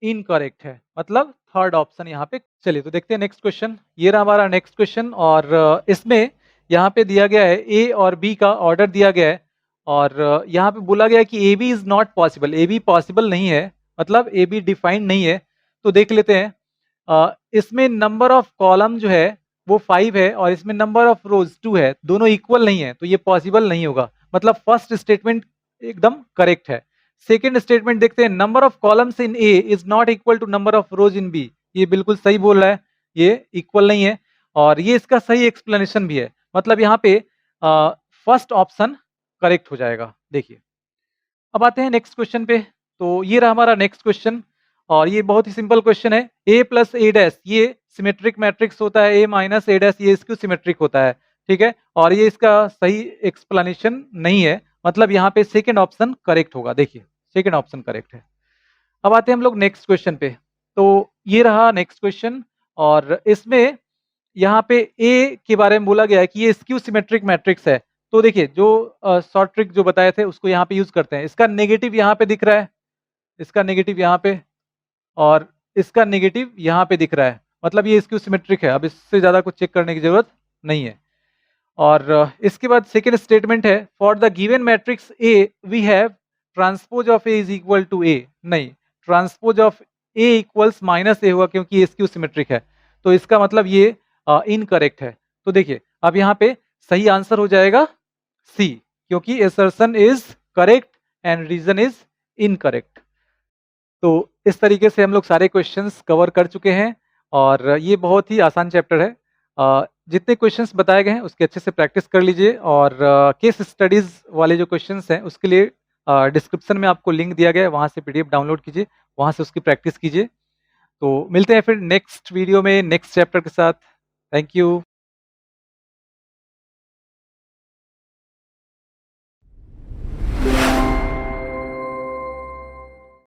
इनकरेक्ट है, मतलब थर्ड ऑप्शन यहाँ पे। चलिए तो देखते हैं नेक्स्ट क्वेश्चन। ये रहा हमारा नेक्स्ट क्वेश्चन और इसमें यहाँ पे दिया गया है ए और बी का ऑर्डर दिया गया है और यहाँ पे बोला गया है कि A B is not possible, A B possible नहीं है, मतलब ए बी डिफाइंड नहीं है। तो देख लेते हैं, इसमें नंबर ऑफ कॉलम जो है वो 5 है और इसमें नंबर ऑफ रोज 2 है, दोनों इक्वल नहीं है, तो ये पॉसिबल नहीं होगा। मतलब फर्स्ट स्टेटमेंट एकदम करेक्ट है। सेकेंड स्टेटमेंट देखते हैं, number of columns in A is not equal to number of rows in B. ये बिल्कुल सही बोल रहा है, ये इक्वल नहीं है और ये इसका सही एक्सप्लेनेशन भी है। मतलब यहाँ पे फर्स्ट ऑप्शन करेक्ट हो जाएगा। देखिए अब आते हैं नेक्स्ट क्वेश्चन पे। तो ये रहा हमारा नेक्स्ट क्वेश्चन और ये बहुत ही सिंपल क्वेश्चन है। ए प्लस ए डैश ये सिमेट्रिक मैट्रिक्स होता है, ए माइनस ए डैश ये इसको सिमेट्रिक होता है, ठीक है। और ये इसका सही एक्सप्लेनेशन नहीं है, मतलब यहाँ पे सेकेंड ऑप्शन करेक्ट होगा। देखिए सेकेंड ऑप्शन करेक्ट है। अब आते हैं हम लोग नेक्स्ट क्वेश्चन पे। तो ये रहा नेक्स्ट क्वेश्चन और इसमें यहाँ पे ए के बारे में बोला गया है कि ये स्क्यू सिमेट्रिक मैट्रिक्स है। तो देखिए जो शॉर्ट ट्रिक जो बताए थे उसको यहाँ पे यूज करते हैं। इसका नेगेटिव यहाँ पे दिख रहा है, इसका नेगेटिव यहाँ पे और इसका नेगेटिव यहाँ पे दिख रहा है, मतलब ये स्क्यू सिमेट्रिक है। अब इससे ज्यादा कुछ चेक करने की जरूरत नहीं है। और इसके बाद सेकेंड स्टेटमेंट है, for the given matrix A we have transpose of A is equal to A. नहीं, transpose of A equals minus A होगा क्योंकि ये स्क्यू सिमेट्रिक है, तो इसका मतलब ये इनकरेक्ट है। तो देखिए अब यहाँ पे सही आंसर हो जाएगा सी, क्योंकि assertion is correct and reason is incorrect. तो इस तरीके से हम लोग सारे क्वेश्चंस कवर कर चुके हैं और ये बहुत ही आसान चैप्टर है। जितने क्वेश्चंस बताए गए हैं उसके अच्छे से प्रैक्टिस कर लीजिए और केस स्टडीज वाले जो क्वेश्चंस हैं उसके लिए डिस्क्रिप्शन में आपको लिंक दिया गया है, वहाँ से पीडीएफ डाउनलोड कीजिए, वहाँ से उसकी प्रैक्टिस कीजिए। तो मिलते हैं फिर नेक्स्ट वीडियो में नेक्स्ट चैप्टर के साथ। Thank you.